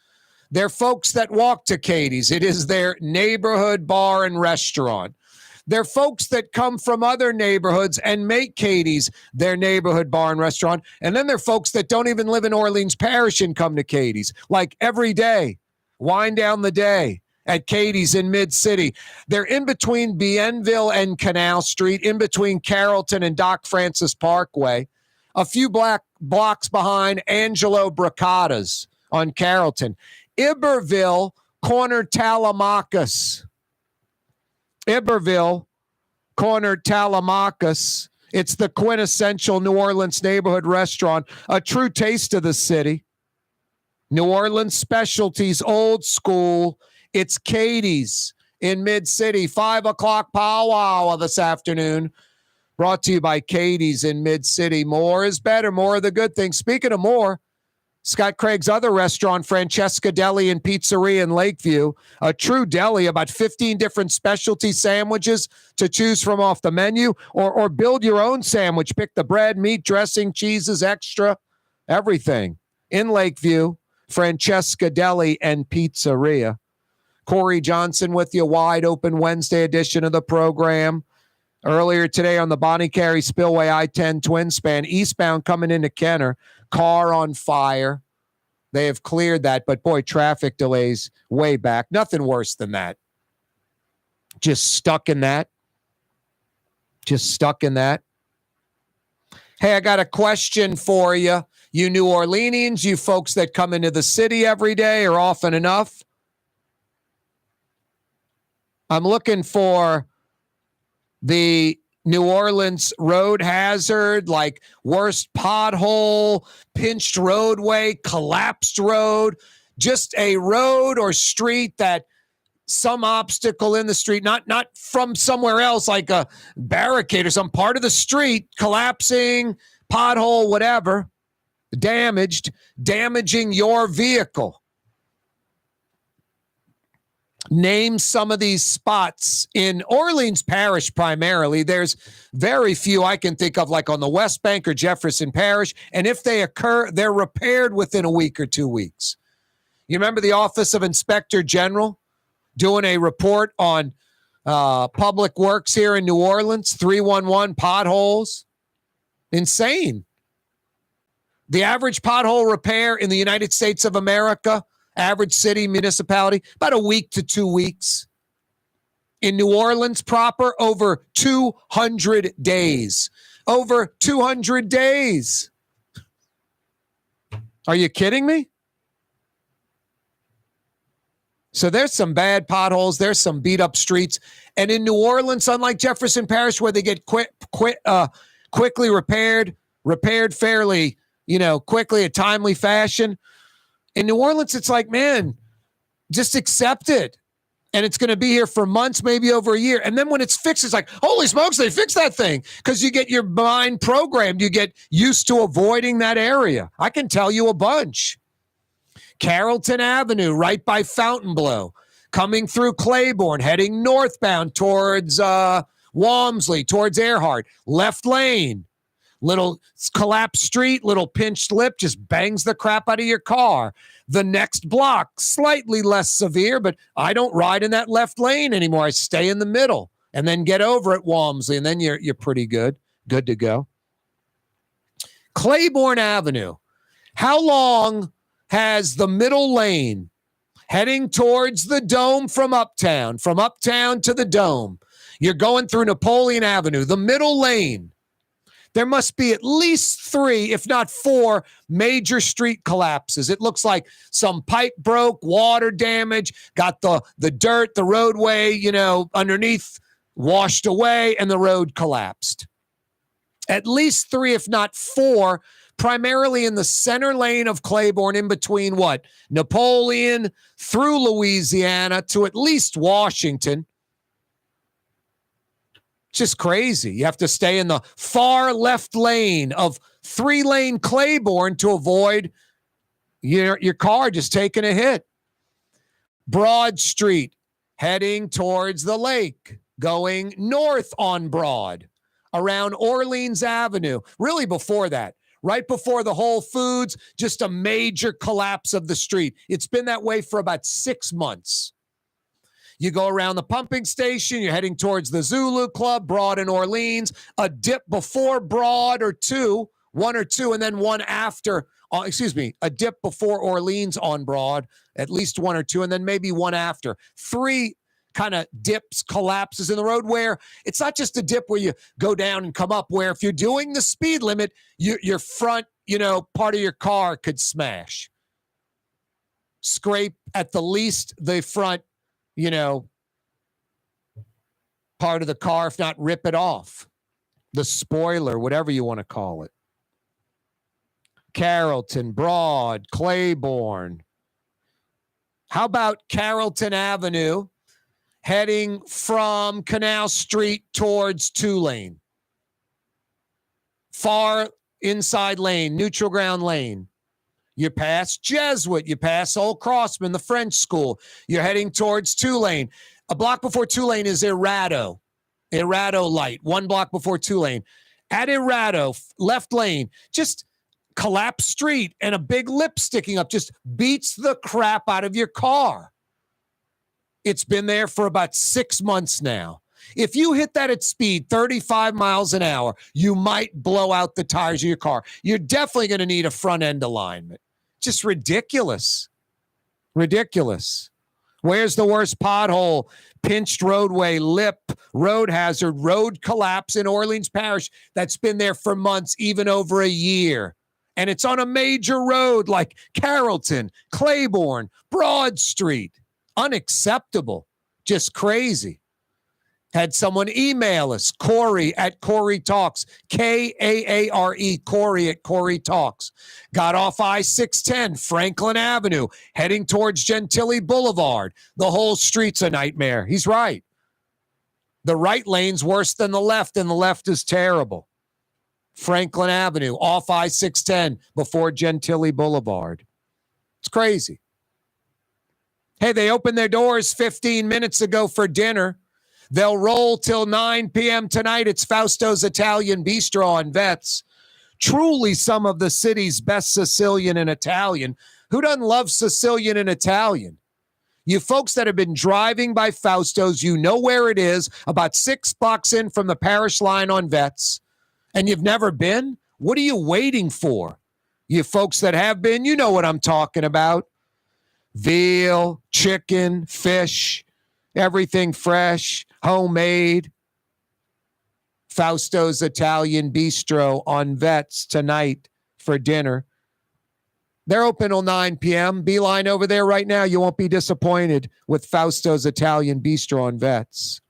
They're folks that walk to Katie's. It is their neighborhood bar and restaurant. They're folks that come from other neighborhoods and make Katie's their neighborhood bar and restaurant. And then they're folks that don't even live in Orleans Parish and come to Katie's. Like every day, wind down the day at Katie's in Mid-City. They're in between Bienville and Canal Street, in between Carrollton and Doc Francis Parkway. A few blocks behind Angelo Bracata's on Carrollton. Iberville, corner Talamacus. Iberville, corner Talamacus. It's the quintessential New Orleans neighborhood restaurant, a true taste of the city. New Orleans specialties, old school. It's Katie's in Mid-City. 5 o'clock power hour this afternoon. Brought to you by Katie's in Mid-City. More is better, more of the good things. Speaking of more, Scott Craig's other restaurant, Francesca Deli and Pizzeria in Lakeview, a true deli, about 15 different specialty sandwiches to choose from off the menu, or build your own sandwich. Pick the bread, meat, dressing, cheeses, extra, everything. In Lakeview, Francesca Deli and Pizzeria. Corey Johnson with you, wide open Wednesday edition of the program. Earlier today on the Bonnie Carey Spillway I-10 twin span, eastbound coming into Kenner, car on fire. They have cleared that, but boy, traffic delays way back. Nothing worse than that. Just stuck in that. Hey, I got a question for you. You New Orleanians, you folks that come into the city every day or often enough. I'm looking for the New Orleans road hazard, like worst pothole, pinched roadway, collapsed road, just a road or street that some obstacle in the street, not from somewhere else like a barricade or some part of the street collapsing, pothole, whatever, damaging your vehicle. Name some of these spots in Orleans Parish primarily. There's very few I can think of, like on the West Bank or Jefferson Parish. And if they occur, they're repaired within a week or 2 weeks. You remember the Office of Inspector General doing a report on public works here in New Orleans, 311 potholes? Insane. The average pothole repair in the United States of America, average city, municipality, about a week to 2 weeks. In New Orleans proper, over 200 days. Over 200 days. Are you kidding me? So there's some bad potholes. There's some beat up streets. And in New Orleans, unlike Jefferson Parish, where they get quickly repaired fairly, quickly, a timely fashion. In New Orleans, it's like, man, just accept it. And it's going to be here for months, maybe over a year. And then when it's fixed, it's like, holy smokes, they fixed that thing. Because you get your mind programmed. You get used to avoiding that area. I can tell you a bunch. Carrollton Avenue, right by Fontainebleau, coming through Claiborne, heading northbound towards Walmsley, towards Earhart. Left lane, little collapsed street, little pinched lip, just bangs the crap out of your car. The next block, slightly less severe, but I don't ride in that left lane anymore. I stay in the middle and then get over at Walmsley, and then you're pretty good to go. Claiborne Avenue, how long has the middle lane heading towards the Dome from uptown to the Dome? You're going through Napoleon Avenue, the middle lane. There must be at least 3, if not 4, major street collapses. It looks like some pipe broke, water damage, got the dirt, the roadway, underneath washed away, and the road collapsed. At least 3, if not 4, primarily in the center lane of Claiborne, in between Napoleon through Louisiana to at least Washington. Just crazy. You have to stay in the far left lane of 3-lane Claiborne to avoid your car just taking a hit. Broad Street, heading towards the lake, going north on Broad, around Orleans Avenue. Really before that. Right before the Whole Foods, just a major collapse of the street. It's been that way for about 6 months. You go around the pumping station, you're heading towards the Zulu Club, Broad and Orleans, a dip before Broad one or two, and then one after, a dip before Orleans on Broad, at least 1 or 2, and then maybe one after. 3 kind of dips, collapses in the road where it's not just a dip where you go down and come up, where if you're doing the speed limit, your front, part of your car could smash. Scrape at the least the front, part of the car, if not rip it off. The spoiler, whatever you want to call it. Carrollton, Broad, Claiborne. How about Carrollton Avenue heading from Canal Street towards Tulane? Far inside lane, neutral ground lane. You pass Jesuit, you pass Old Crossman, the French school. You're heading towards Tulane. A block before Tulane is Irado light, 1 block before Tulane. At Irado, left lane, just collapsed street and a big lip sticking up, just beats the crap out of your car. It's been there for about 6 months now. If you hit that at speed, 35 miles an hour, you might blow out the tires of your car. You're definitely going to need a front end alignment. Just ridiculous. Ridiculous. Where's the worst pothole? Pinched roadway, lip, road hazard, road collapse in Orleans Parish that's been there for months, even over a year. And it's on a major road like Carrollton, Claiborne, Broad Street. Unacceptable. Just crazy. Had someone email us, Corey at Kaare Talks, Kaare, Corey at Kaare Talks. Got off I-610, Franklin Avenue, heading towards Gentilly Boulevard. The whole street's a nightmare. He's right. The right lane's worse than the left, and the left is terrible. Franklin Avenue, off I-610, before Gentilly Boulevard. It's crazy. Hey, they opened their doors 15 minutes ago for dinner. They'll roll till 9 p.m. tonight. It's Fausto's Italian Bistro on Vets. Truly some of the city's best Sicilian and Italian. Who doesn't love Sicilian and Italian? You folks that have been driving by Fausto's, you know where it is, about 6 blocks in from the parish line on Vets, and you've never been? What are you waiting for? You folks that have been, you know what I'm talking about. Veal, chicken, fish, everything fresh, homemade. Fausto's Italian Bistro on Vets tonight for dinner. They're open till 9 p.m. Beeline over there right now. You won't be disappointed with Fausto's Italian Bistro on Vets.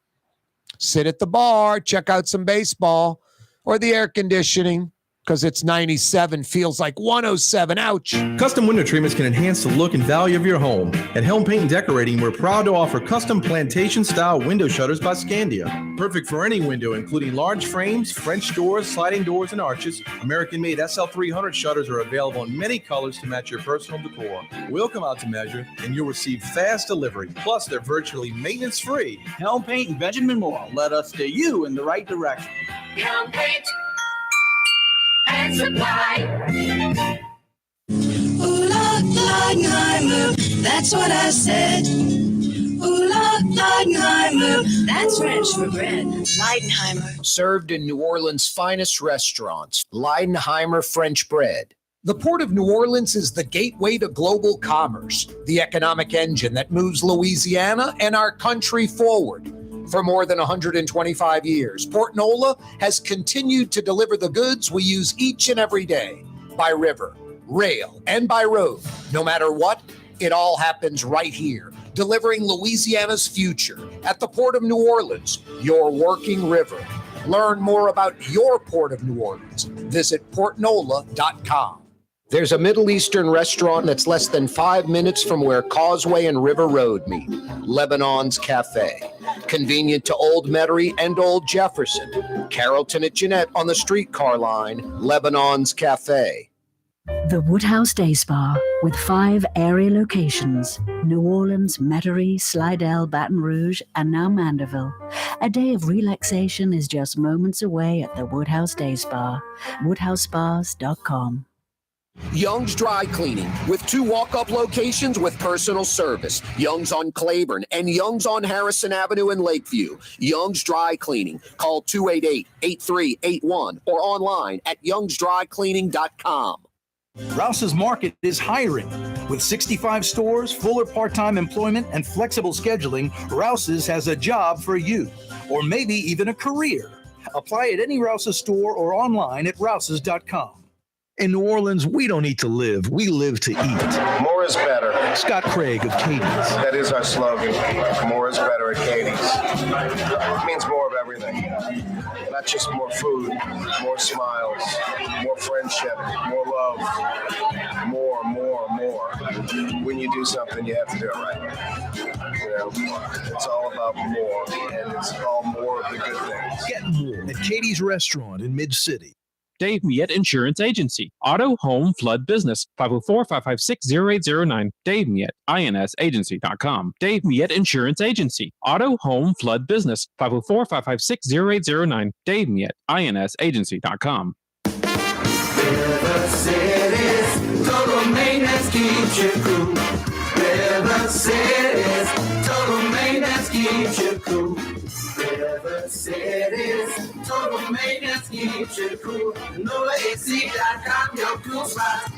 Sit at the bar, check out some baseball or the air conditioning, because it's 97, feels like 107. Ouch. Custom window treatments can enhance the look and value of your home. At Helm Paint and Decorating, we're proud to offer custom plantation-style window shutters by Scandia. Perfect for any window, including large frames, French doors, sliding doors, and arches. American-made SL300 shutters are available in many colors to match your personal decor. We'll come out to measure, and you'll receive fast delivery. Plus, they're virtually maintenance-free. Helm Paint and Benjamin Moore led us to you in the right direction. Helm Paint and Supply. Ooh, Leidenheimer, that's what I said. Ooh, Leidenheimer, that's French for bread. Leidenheimer. Served in New Orleans' finest restaurants, Leidenheimer French bread. The Port of New Orleans is the gateway to global commerce, the economic engine that moves Louisiana and our country forward. For more than 125 years, Port Nola has continued to deliver the goods we use each and every day, by river, rail, and by road. No matter what, it all happens right here, delivering Louisiana's future at the Port of New Orleans, your working river. Learn more about your Port of New Orleans. Visit portnola.com. There's a Middle Eastern restaurant that's less than 5 minutes from where Causeway and River Road meet, Lebanon's Cafe. Convenient to Old Metairie and Old Jefferson. Carrollton at Jeanette on the streetcar line, Lebanon's Cafe. The Woodhouse Day Spa, with 5 area locations: New Orleans, Metairie, Slidell, Baton Rouge, and now Mandeville. A day of relaxation is just moments away at the Woodhouse Day Spa. WoodhouseSpas.com. Young's Dry Cleaning, with 2 walk-up locations with personal service. Young's on Claiborne and Young's on Harrison Avenue in Lakeview. Young's Dry Cleaning. Call 288-8381 or online at youngsdrycleaning.com. Rouse's Market is hiring. With 65 stores, full or part-time employment, and flexible scheduling, Rouse's has a job for you, or maybe even a career. Apply at any Rouse's store or online at rouses.com. In New Orleans, we don't eat to live. We live to eat. More is better. Scott Craig of Katie's. That is our slogan. More is better at Katie's. It means more of everything. Not just more food, more smiles, more friendship, more love, more. When you do something, you have to do it right. You know, it's all about more, and it's all more of the good things. Get more at Katie's Restaurant in Mid-City. Dave Miette Insurance Agency. Auto, home, flood, business. 504-556-0809. Dave Miette, INSagency.com. Dave Miette Insurance Agency. Auto, home, flood, business. 504-556-0809. Dave Miette, INSagency.com. River City's total maintenance keeps you cool. River City's total maintenance keeps you cool. River cities, total maintenance keeps you cool. NOLAAC.com, your cool spot.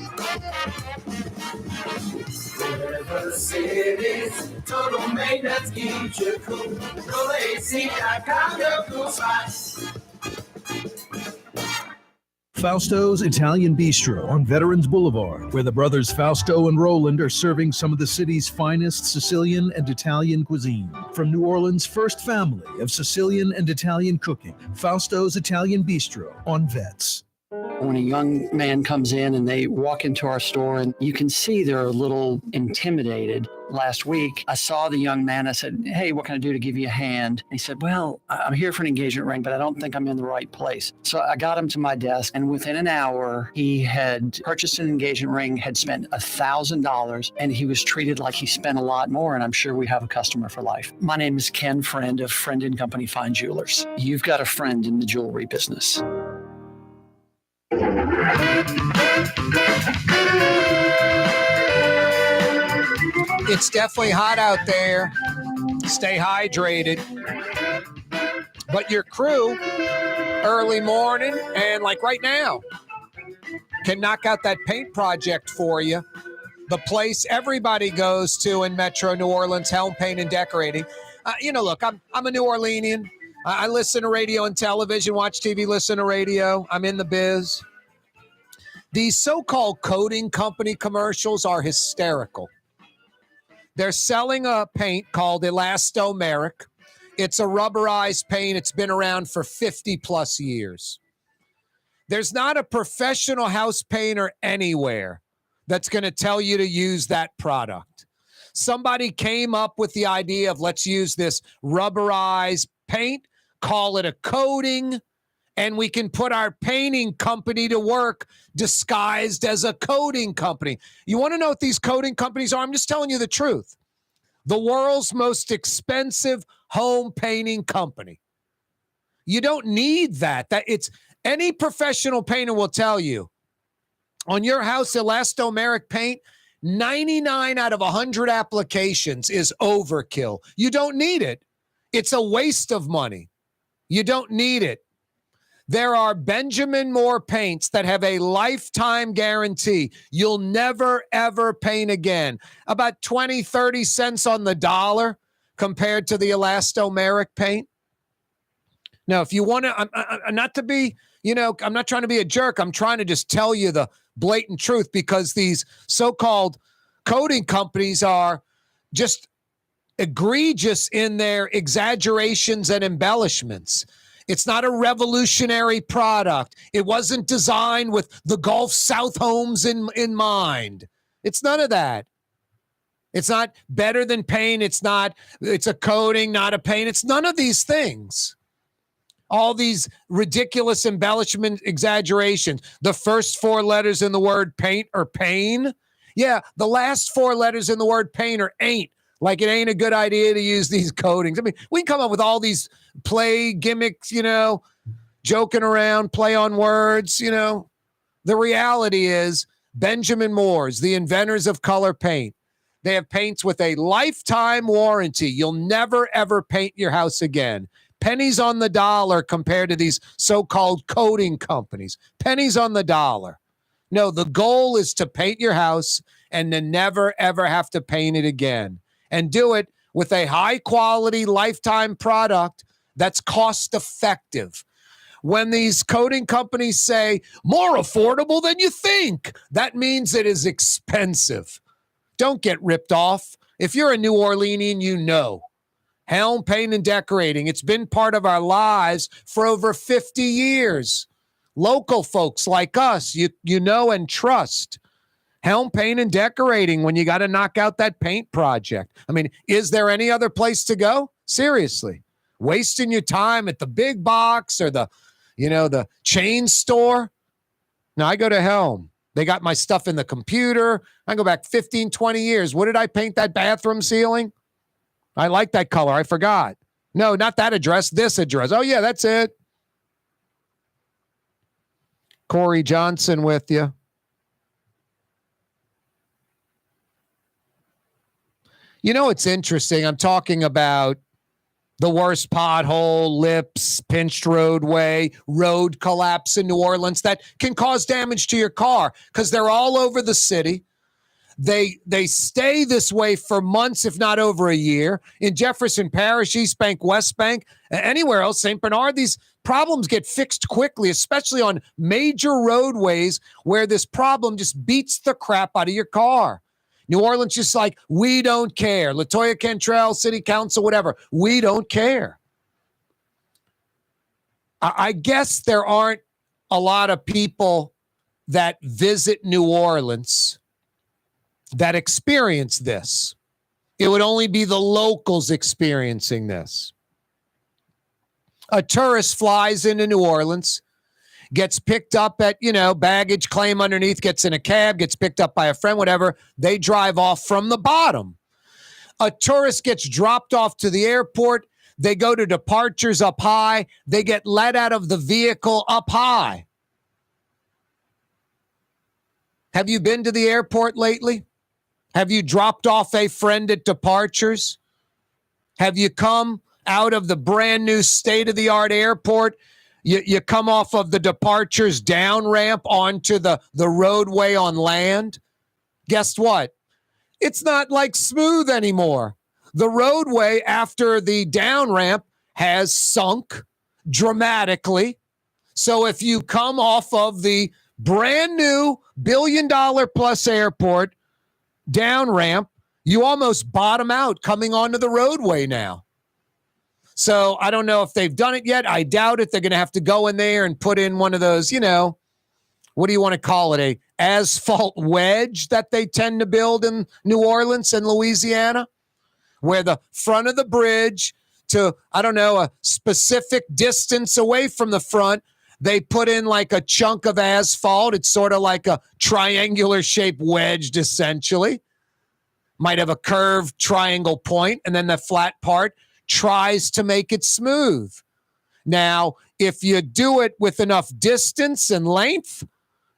River cities, total maintenance keeps you cool. NOLAAC.com, your cool spot. Fausto's Italian Bistro on Veterans Boulevard, where the brothers Fausto and Roland are serving some of the city's finest Sicilian and Italian cuisine. From New Orleans' first family of Sicilian and Italian cooking, Fausto's Italian Bistro on Vets. When a young man comes in and they walk into our store, and you can see they're a little intimidated. Last week, I saw the young man. I said, "Hey, what can I do to give you a hand?" And he said, "Well, I'm here for an engagement ring, but I don't think I'm in the right place." So I got him to my desk, and within an hour, he had purchased an engagement ring, had spent $1,000, and he was treated like he spent a lot more, and I'm sure we have a customer for life. My name is Ken Friend of Friend & Company Fine Jewelers. You've got a friend in the jewelry business. It's definitely hot out there. Stay hydrated. But your crew, early morning and like right now, can knock out that paint project for you. The place everybody goes to in Metro New Orleans, Helm Paint and Decorating. Look, I'm a New Orleanian. I listen to radio and television, watch TV, listen to radio. I'm in the biz. These so-called coating company commercials are hysterical. They're selling a paint called Elastomeric. It's a rubberized paint. It's been around for 50 plus years. There's not a professional house painter anywhere that's going to tell you to use that product. Somebody came up with the idea of let's use this rubberized paint, call it a coating, and we can put our painting company to work disguised as a coating company. You want to know what these coating companies are? I'm just telling you the truth. The world's most expensive home painting company. You don't need that. It's any professional painter will tell you on your house elastomeric paint, 99 out of 100 applications is overkill. You don't need it. It's a waste of money. You don't need it. There are Benjamin Moore paints that have a lifetime guarantee. You'll never, ever paint again. About 20, 30 cents on the dollar compared to the elastomeric paint. Now, if you want to, I'm not to be, I'm not trying to be a jerk. I'm trying to just tell you the blatant truth because these so-called coating companies are just egregious in their exaggerations and embellishments. It's not a revolutionary product. It wasn't designed with the Gulf South homes in mind. It's none of that. It's not better than paint. It's a coating, not a paint. It's none of these things. All these ridiculous embellishment exaggerations. The first four letters in the word paint are pain. Yeah, the last four letters in the word paint are ain't. Like it ain't a good idea to use these coatings. I mean, we can come up with all these play gimmicks, joking around, play on words, The reality is Benjamin Moore's, the inventors of color paint. They have paints with a lifetime warranty. You'll never, ever paint your house again. Pennies on the dollar compared to these so-called coating companies. Pennies on the dollar. No, the goal is to paint your house and to never, ever have to paint it again. And do it with a high-quality lifetime product that's cost-effective. When these coating companies say, more affordable than you think, that means it is expensive. Don't get ripped off. If you're a New Orleanian, you know. Helm Paint and Decorating, it's been part of our lives for over 50 years. Local folks like us, you know and trust. Helm Paint and Decorating when you got to knock out that paint project. I mean, is there any other place to go? Seriously. Wasting your time at the big box or the chain store? No, I go to Helm. They got my stuff in the computer. I go back 15, 20 years. What did I paint that bathroom ceiling? I like that color. I forgot. No, not that address. This address. Oh, yeah, that's it. Corey Johnson with you. It's interesting. I'm talking about The worst pothole, lips, pinched roadway, road collapse in New Orleans that can cause damage to your car because they're all over the city. They stay this way for months, if not over a year. In Jefferson Parish, East Bank, West Bank, anywhere else, St. Bernard, these problems get fixed quickly, especially on major roadways where this problem just beats the crap out of your car. New Orleans just like, we don't care. LaToya Cantrell, City Council, whatever. We don't care. I guess there aren't a lot of people that visit New Orleans that experience this. It would only be the locals experiencing this. A tourist flies into New Orleans, gets picked up at, baggage claim underneath, gets in a cab, gets picked up by a friend, whatever. They drive off from the bottom. A tourist gets dropped off to the airport. They go to departures up high. They get let out of the vehicle up high. Have you been to the airport lately? Have you dropped off a friend at departures? Have you come out of the brand new state-of-the-art airport? You come off of the departures down ramp onto the roadway on land? Guess what? It's not like smooth anymore. The roadway after the down ramp has sunk dramatically. So if you come off of the brand new $1 billion plus airport down ramp, you almost bottom out coming onto the roadway now. So I don't know if they've done it yet. I doubt it. They're going to have to go in there and put in one of those, what do you want to call it? A asphalt wedge that they tend to build in New Orleans and Louisiana, where the front of the bridge to, a specific distance away from the front, they put in like a chunk of asphalt. It's sort of like a triangular shaped wedge, essentially. Might have a curved triangle point, and then the flat part tries to make it smooth. Now, if you do it with enough distance and length,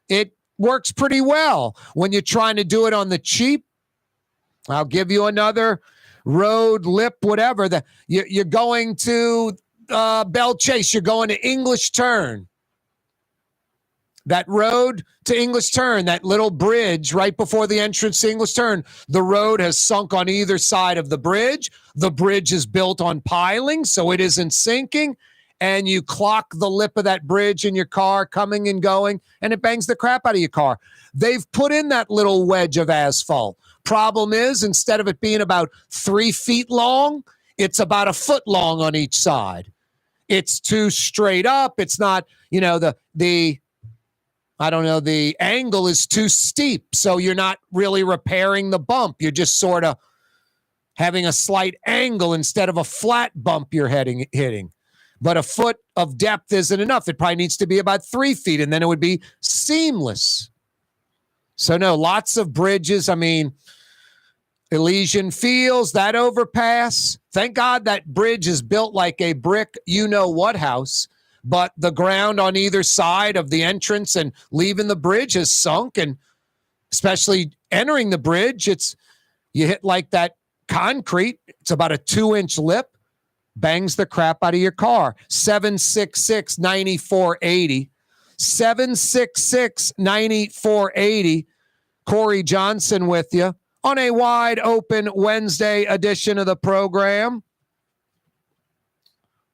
it works pretty well. When you're trying to do it on the cheap, I'll give you another road, lip, whatever. You're going to Belle Chase. You're going to English Turn. That road to English Turn, that little bridge right before the entrance to English Turn, the road has sunk on either side of the bridge. The bridge is built on piling, so it isn't sinking. And you clock the lip of that bridge in your car coming and going, and it bangs the crap out of your car. They've put in that little wedge of asphalt. Problem is, instead of it being about 3 feet long, it's about a foot long on each side. It's too straight up. It's not, the angle is too steep, so you're not really repairing the bump. You're just sort of having a slight angle instead of a flat bump you're hitting. But a foot of depth isn't enough. It probably needs to be about 3 feet, and then it would be seamless. So, no, lots of bridges. Elysian Fields, that overpass. Thank God that bridge is built like a brick you-know-what house. But the ground on either side of the entrance and leaving the bridge has sunk, and especially entering the bridge, you hit like that concrete. It's about a 2-inch lip, bangs the crap out of your car. 766-9480. 766-9480. Corey Johnson with you on a wide open Wednesday edition of the program.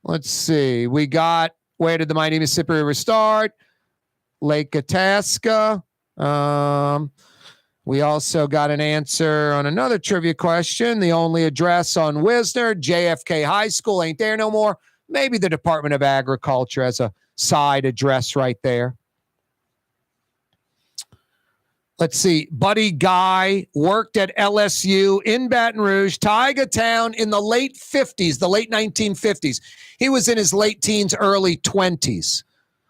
Let's see. We got, where did the mighty Mississippi River start? Lake Itasca. We also got an answer on another trivia question. The only address on Wisner, JFK High School, ain't there no more. Maybe the Department of Agriculture has a side address right there. Let's see. Buddy Guy worked at LSU in Baton Rouge, Taiga Town in the late 50s, the late 1950s. He was in his late teens, early 20s.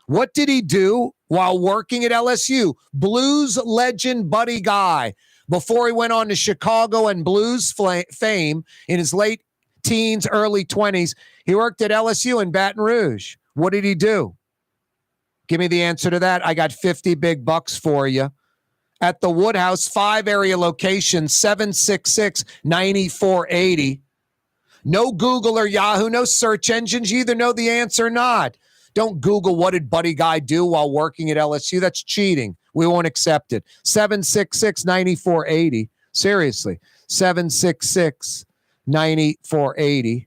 What did he do while working at LSU? Blues legend Buddy Guy. Before he went on to Chicago and blues fame in his late teens, early 20s, he worked at LSU in Baton Rouge. What did he do? Give me the answer to that. I got 50 big bucks for you. At the Woodhouse, 5 area locations, 766-9480. No Google or Yahoo, no search engines. You either know the answer or not. Don't Google what did Buddy Guy do while working at LSU. That's cheating. We won't accept it. 766-9480. Seriously, 766-9480.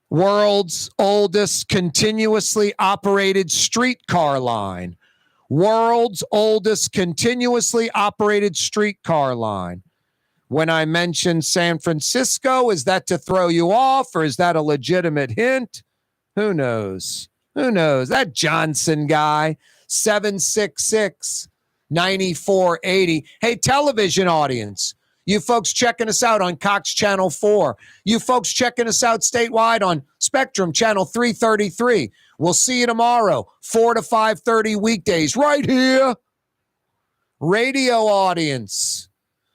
World's oldest continuously operated streetcar line. World's oldest continuously operated streetcar line. When I mentioned San Francisco, is that to throw you off or is that a legitimate hint? Who knows? Who knows? That Johnson guy, 766-9480. Hey, television audience, you folks checking us out on Cox Channel 4. You folks checking us out statewide on Spectrum Channel 333. We'll see you tomorrow, 4 to 5:30 weekdays, right here. Radio audience,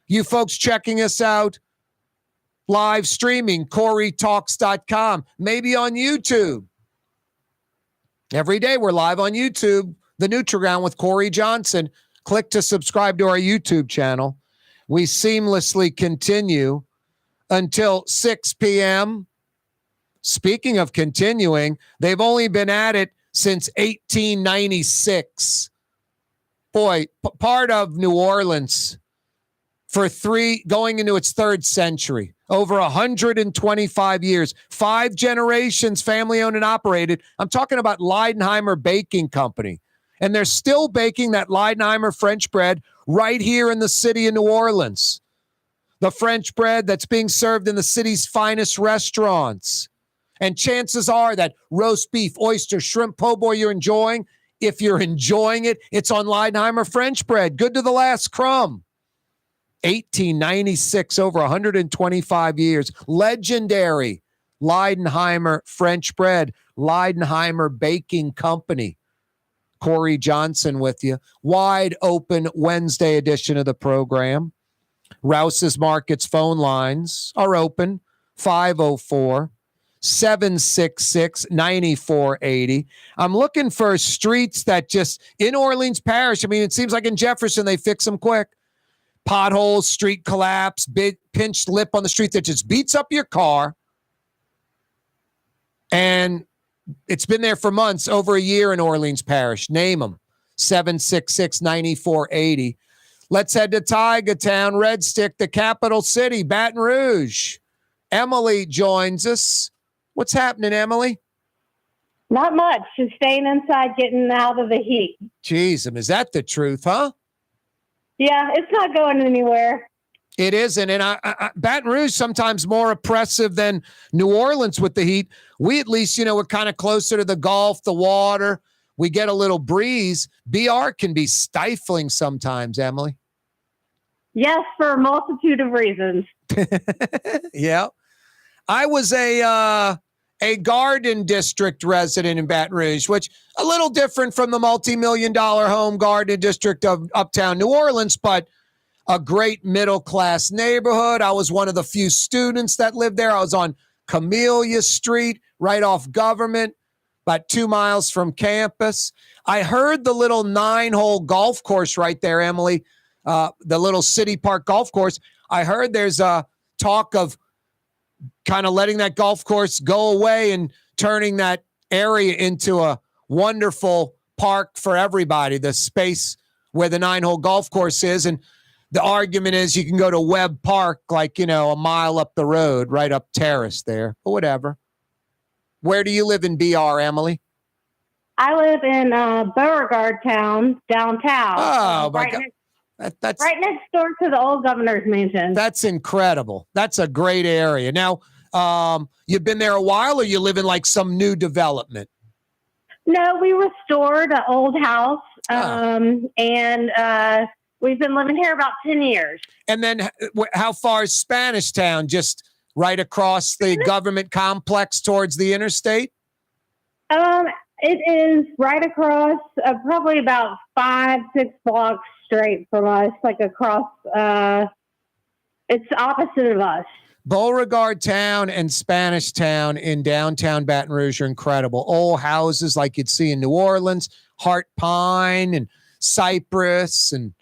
you folks checking us out live streaming, KareTalks.com, maybe on YouTube. Every day we're live on YouTube, The Neutral Ground with Corey Johnson. Click to subscribe to our YouTube channel. We seamlessly continue until 6 p.m. Speaking of continuing, they've only been at it since 1896. Boy, part of New Orleans for going into its third century, over 125 years, 5 generations, family owned and operated. I'm talking about Leidenheimer Baking Company. And they're still baking that Leidenheimer French bread right here in the city of New Orleans. The French bread that's being served in the city's finest restaurants. And chances are that roast beef, oyster, shrimp, po' boy you're enjoying, if you're enjoying it, it's on Leidenheimer French bread. Good to the last crumb. 1896, over 125 years. Legendary Leidenheimer French bread. Leidenheimer Baking Company. Corey Johnson with you. Wide open Wednesday edition of the program. Rouse's Markets phone lines are open. 504-766-9480. I'm looking for streets that just, in Orleans Parish, I mean, it seems like in Jefferson, they fix them quick. Potholes, street collapse, big pinched lip on the street that just beats up your car. And it's been there for months, over a year in Orleans Parish. Name them. 766-9480. Let's head to Tyga Town, Red Stick, the capital city, Baton Rouge. Emily joins us. What's happening, Emily? Not much. Just staying inside, getting out of the heat. Jeez, is that the truth, huh? Yeah, it's not going anywhere. It isn't. And Baton Rouge sometimes more oppressive than New Orleans with the heat. We at least, we're kind of closer to the Gulf, the water. We get a little breeze. BR can be stifling sometimes, Emily. Yes, for a multitude of reasons. Yeah. I was a Garden District resident in Baton Rouge, which a little different from the multi-million-dollar home Garden District of uptown New Orleans, but a great middle-class neighborhood. I was one of the few students that lived there. I was on Camellia Street, right off Government, about 2 miles from campus. I heard the little 9-hole golf course right there, Emily, the little City Park golf course. I heard there's a talk of kind of letting that golf course go away and turning that area into a wonderful park for everybody, the space where the 9-hole golf course is. And the argument is you can go to Webb Park, like, a mile up the road, right up Terrace there, but whatever. Where do you live in BR, Emily? I live in Beauregard Town, downtown. Oh, my God. That's right next door to the old governor's mansion. That's incredible. That's a great area. Now, you've been there a while, or you live in like some new development? No, we restored an old house, and we've been living here about 10 years. And then how far is Spanish Town? Just right across the government complex towards the interstate? It is right across, probably about 5-6 blocks straight from us, like across, it's opposite of us. Beauregard Town and Spanish Town in downtown Baton Rouge are incredible. Old houses like you'd see in New Orleans, heart pine and cypress and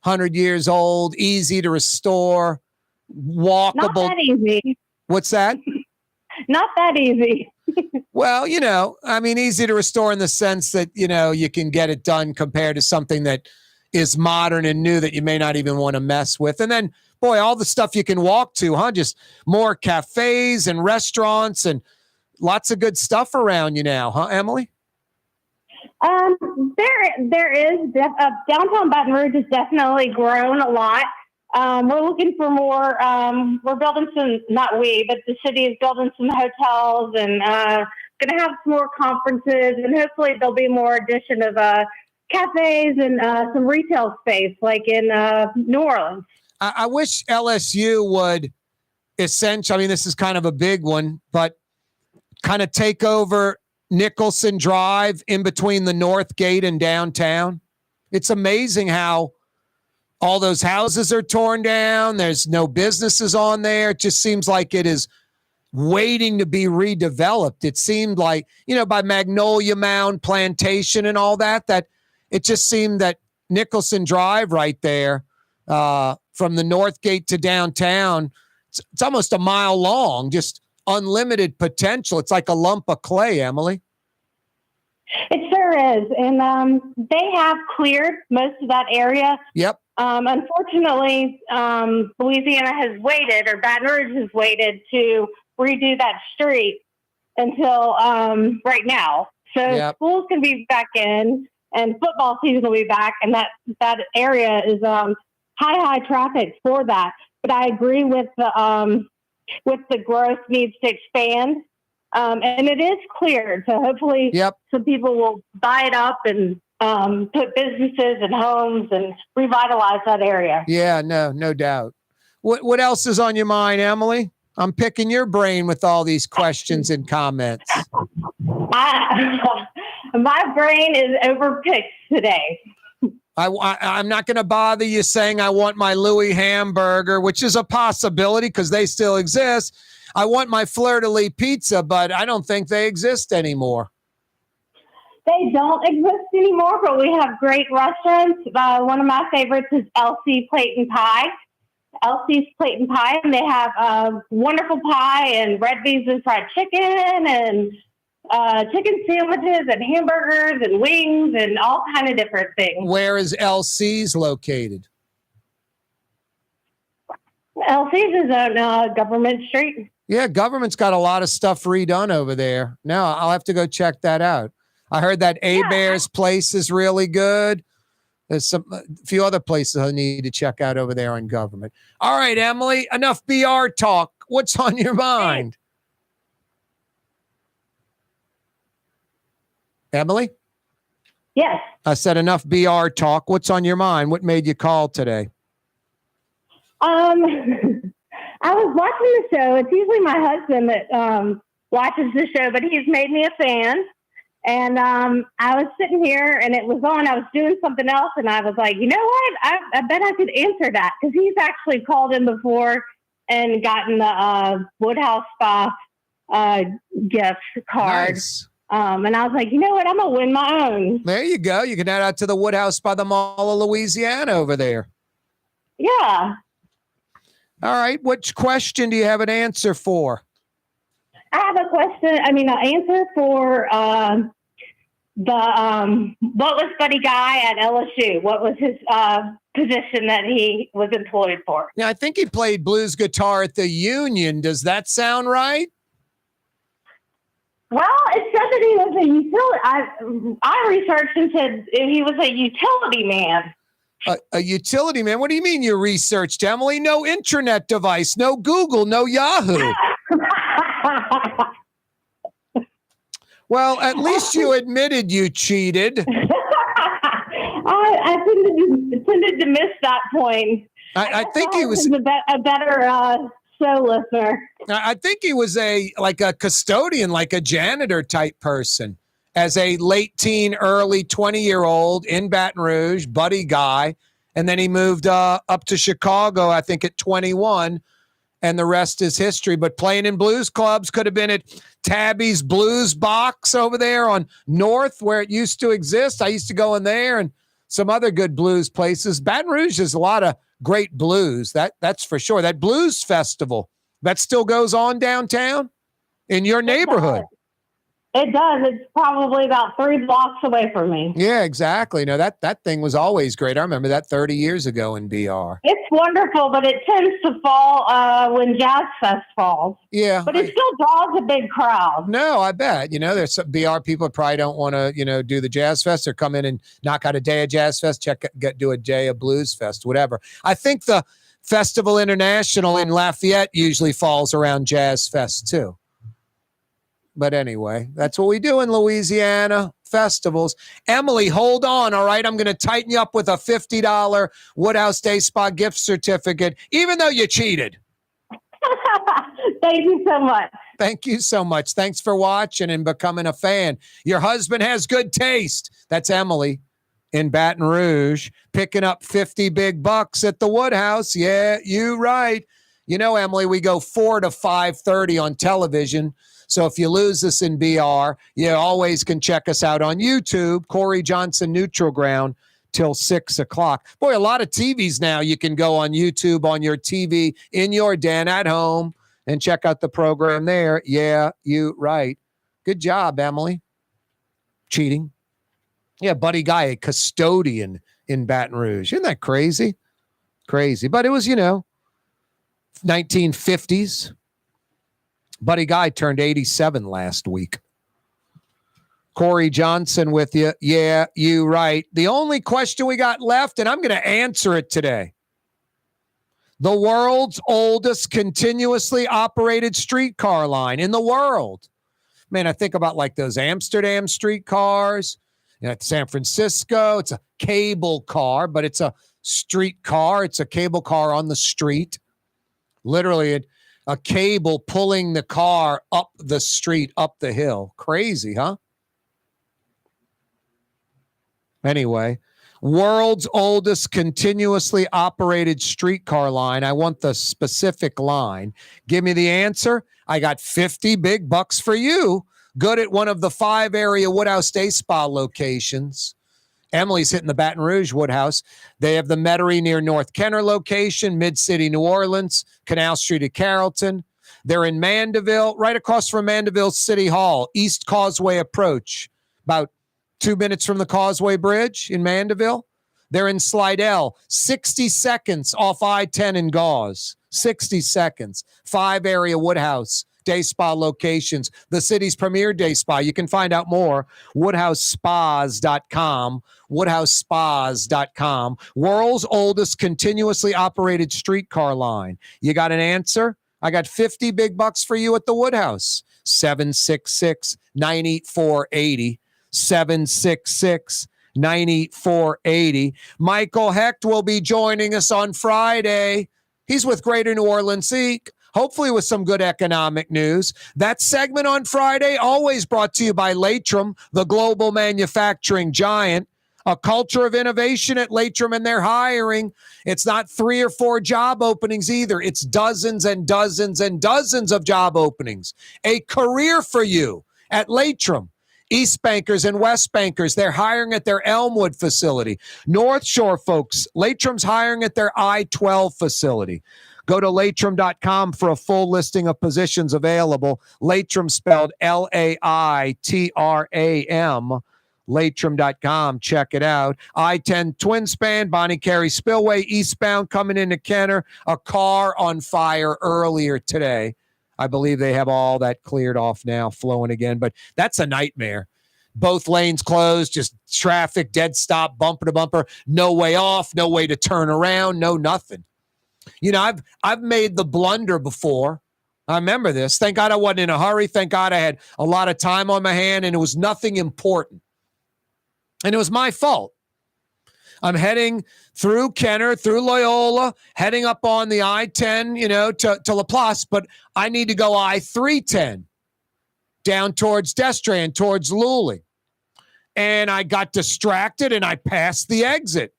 100 years old, easy to restore. walkable. Not that easy. What's that? Not that easy. Well, easy to restore in the sense that, you can get it done compared to something that is modern and new that you may not even want to mess with. And then, boy, all the stuff you can walk to, huh? Just more cafes and restaurants and lots of good stuff around you now, huh, Emily? There is downtown Baton Rouge has definitely grown a lot. We're looking for more. We're building some, not we, but the city is building some hotels and going to have some more conferences, and hopefully there'll be more addition of cafes and some retail space like in New Orleans. I wish LSU would essentially, this is kind of a big one, but kind of take over Nicholson Drive in between the North Gate and downtown. It's amazing how all those houses are torn down. There's no businesses on there. It just seems like it is waiting to be redeveloped. It seemed like, by Magnolia Mound Plantation and all that it just seemed that Nicholson Drive right there, from the North Gate to downtown, it's almost a mile long, just unlimited potential. It's like a lump of clay, Emily. It sure is. And they have cleared most of that area. Yep. Unfortunately, Louisiana has waited, or Baton Rouge has waited to redo that street until right now. So schools can be back in and football season will be back. And that area is high traffic for that. But I agree with the growth needs to expand. And it is cleared. So hopefully some people will buy it up and put businesses and homes and revitalize that area. Yeah, no doubt. What else is on your mind, Emily? I'm picking your brain with all these questions and comments. My brain is overpicked today. I'm not going to bother you saying I want my Louis hamburger, which is a possibility because they still exist. I want my fleur-de-lis pizza, but I don't think they exist anymore. They don't exist anymore, but we have great restaurants. One of my favorites is LC Plate and Pie. LC's Plate and Pie, and they have wonderful pie and red beans and fried chicken and chicken sandwiches and hamburgers and wings and all kind of different things. Where is LC's located? LC's is on Government Street. Yeah, government's got a lot of stuff redone over there. Now I'll have to go check that out. I heard that Bear's place is really good. There's a few other places I need to check out over there on Government. All right, Emily, enough BR talk. What's on your mind? Emily? Yes. I said enough BR talk. What's on your mind? What made you call today? I was watching the show. It's usually my husband that watches the show, but he's made me a fan. And I was sitting here and it was on. I was doing something else and I was like, you know what? I bet I could answer that because he's actually called in before and gotten the Woodhouse Spa gift card. Nice. And I was like, you know what? I'm going to win my own. There you go. You can head out to the Woodhouse by the Mall of Louisiana over there. Yeah. All right. Which question do you have an answer for? I have a question. An answer for what was Buddy Guy at LSU? What was his position that he was employed for? Yeah, I think he played blues guitar at the Union. Does that sound right? Well, it said that he was a utility. I researched and said he was a utility man. A utility man? What do you mean you researched, Emily? No internet device, no Google, no Yahoo. Well, at least you admitted you cheated. I tended to miss that point. I think he was a better show listener. I think he was a custodian, like a janitor type person. As a late teen, early 20-year-old in Baton Rouge, Buddy Guy. And then he moved up to Chicago, I think, at 21. And the rest is history. But playing in blues clubs, could have been at Tabby's Blues Box over there on North, where it used to exist. I used to go in there and some other good blues places. Baton Rouge has a lot of great blues. That's for sure. That blues festival, that still goes on downtown in your neighborhood. It does. It's probably about 3 blocks away from me. Yeah, exactly. No, that thing was always great. I remember that 30 years ago in BR. It's wonderful, but it tends to fall when Jazz Fest falls. Yeah. But it still draws a big crowd. No, I bet. There's some BR people probably don't want to, do the Jazz Fest or come in and knock out a day of Jazz Fest, do a day of Blues Fest, whatever. I think the Festival International in Lafayette usually falls around Jazz Fest too. But anyway, that's what we do in Louisiana, festivals. Emily, hold on, all right? I'm going to tighten you up with a $50 Woodhouse Day Spa gift certificate, even though you cheated. Thank you so much. Thank you so much. Thanks for watching and becoming a fan. Your husband has good taste. That's Emily in Baton Rouge, picking up 50 big bucks at the Woodhouse. Yeah, you right. Emily, we go 4 to 5:30 on television. So if you lose us in BR, you always can check us out on YouTube, Corey Johnson Neutral Ground, till 6 o'clock. Boy, a lot of TVs now you can go on YouTube on your TV in your den at home and check out the program there. Yeah, you right. Good job, Emily. Cheating. Yeah, Buddy Guy, a custodian in Baton Rouge. Isn't that crazy? Crazy. But it was, 1950s. Buddy Guy turned 87 last week. Corey Johnson with you. Yeah, you right. The only question we got left, and I'm going to answer it today. The world's oldest continuously operated streetcar line in the world. Man, I think about like those Amsterdam streetcars. San Francisco, it's a cable car, but it's a streetcar. It's a cable car on the street. Literally, a cable pulling the car up the street, up the hill. Crazy, huh? Anyway, world's oldest continuously operated streetcar line. I want the specific line. Give me the answer. I got 50 big bucks for you. Good at one of the 5 area Woodhouse Day Spa locations. Emily's hitting the Baton Rouge Woodhouse. They have the Metairie near North Kenner location, Mid-City, New Orleans, Canal Street at Carrollton. They're in Mandeville, right across from Mandeville City Hall, East Causeway Approach, about 2 minutes from the Causeway Bridge in Mandeville. They're in Slidell, 60 seconds off I-10 in Gauze. 60 seconds. 5 area Woodhouse Day Spa locations, the city's premier day spa. You can find out more, woodhousespas.com, woodhousespas.com. World's oldest continuously operated streetcar line. You got an answer? I got 50 big bucks for you at the Woodhouse. 766-9480. 766-9480. Michael Hecht will be joining us on Friday. He's with Greater New Orleans Inc., hopefully with some good economic news. That segment on Friday, always brought to you by Latrim, the global manufacturing giant. A culture of innovation at Latrim, and they're hiring. It's not 3 or 4 job openings either. It's dozens and dozens and dozens of job openings. A career for you at Latrim. East Bankers and West Bankers, they're hiring at their Elmwood facility. North Shore folks, Latrim's hiring at their I-12 facility. Go to Latrim.com for a full listing of positions available. Latrim spelled L-A-I-T-R-A-M. Latrim.com. Check it out. I-10 twin span, Bonnie Carey Spillway, eastbound coming into Kenner. A car on fire earlier today. I believe they have all that cleared off now, flowing again. But that's a nightmare. Both lanes closed, just traffic, dead stop, bumper to bumper. No way off, no way to turn around, no nothing. I've made the blunder before. I remember this. Thank God I wasn't in a hurry. Thank God I had a lot of time on my hand, and it was nothing important. And it was my fault. I'm heading through Kenner, through Loyola, heading up on the I-10, to LaPlace, but I need to go I-310 down towards Destran, towards Luling. And I got distracted, and I passed the exit.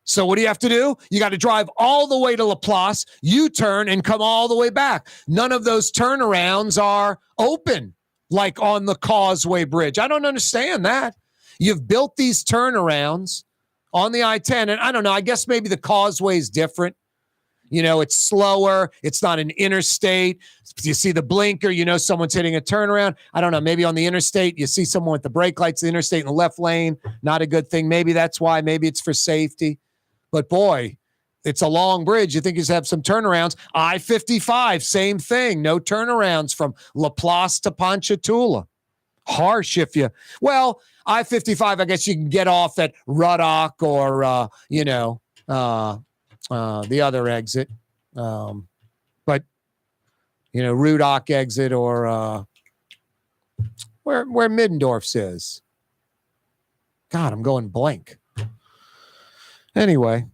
So what do you have to do? You got to drive all the way to LaPlace, U-turn, and come all the way back. None of those turnarounds are open, like on the Causeway Bridge. I don't understand that. You've built these turnarounds on the I-10, and I don't know, I guess maybe the causeway is different. You know, it's slower. It's not an interstate. You see the blinker, you know someone's hitting a turnaround. I don't know, maybe on the interstate, you see someone with the brake lights, the interstate in the left lane, not a good thing. Maybe that's why. Maybe it's for safety. But boy, it's a long bridge. You think you just have some turnarounds. I-55, same thing. No turnarounds from Laplace to Ponchatoula. Harsh if you, well, I-55, I guess you can get off at Ruddock or, the other exit. But, you know, Ruddock exit or where Middendorf's is. God, I'm going blank. Anyway,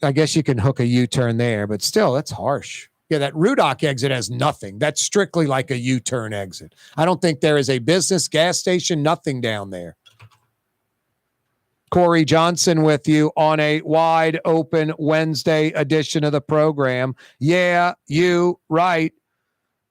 I guess you can hook a U-turn there, but still, that's harsh. Yeah, that Ruddock exit has nothing. That's strictly like a U-turn exit. I don't think there is a business, gas station, nothing down there. Corey Johnson with you on a wide open Wednesday edition of the program. Yeah, you right.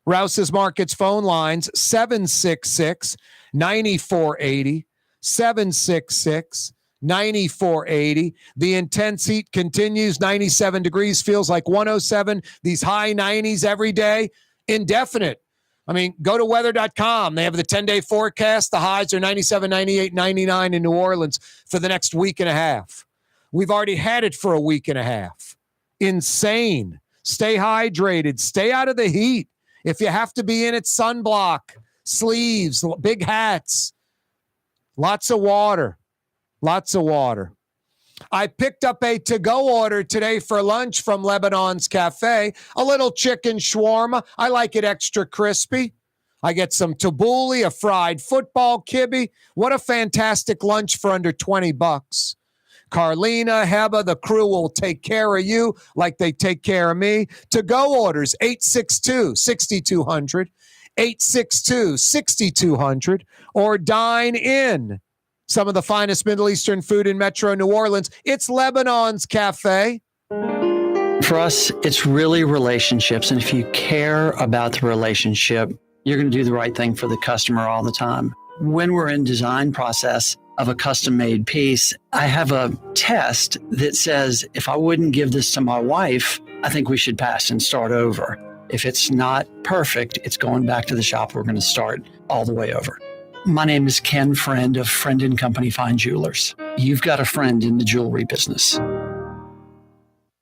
Rouse's Markets phone lines 766-9480, 766-9480. The intense heat continues. 97 degrees feels like 107. These high 90s every day, indefinite. I mean, go to weather.com. They have the 10-day forecast. The highs are 97, 98, 99 in New Orleans for the next week and a half. We've already had it for a week and a half. Insane. Stay hydrated. Stay out of the heat. If you have to be in it, sunblock, sleeves, big hats, lots of water. Lots of water. I picked up a to-go order today for lunch from Lebanon's Cafe. A little chicken shawarma. I like it extra crispy. I get some tabbouleh, a fried football kibbe. What a fantastic lunch for under $20. Carlina, Heba, the crew will take care of you like they take care of me. To-go orders, 862-6200, 862-6200, or dine in. Some of the finest Middle Eastern food in Metro New Orleans. It's Lebanon's Cafe. For us, it's really relationships. And if you care about the relationship, you're going to do the right thing for the customer all the time. When we're in design process of a custom-made piece, I have a test that says, if I wouldn't give this to my wife, I think we should pass and start over. If it's not perfect, it's going back to the shop. We're going to start all the way over. My name is Ken Friend of Friend & Company Fine Jewelers. You've got a friend in the jewelry business.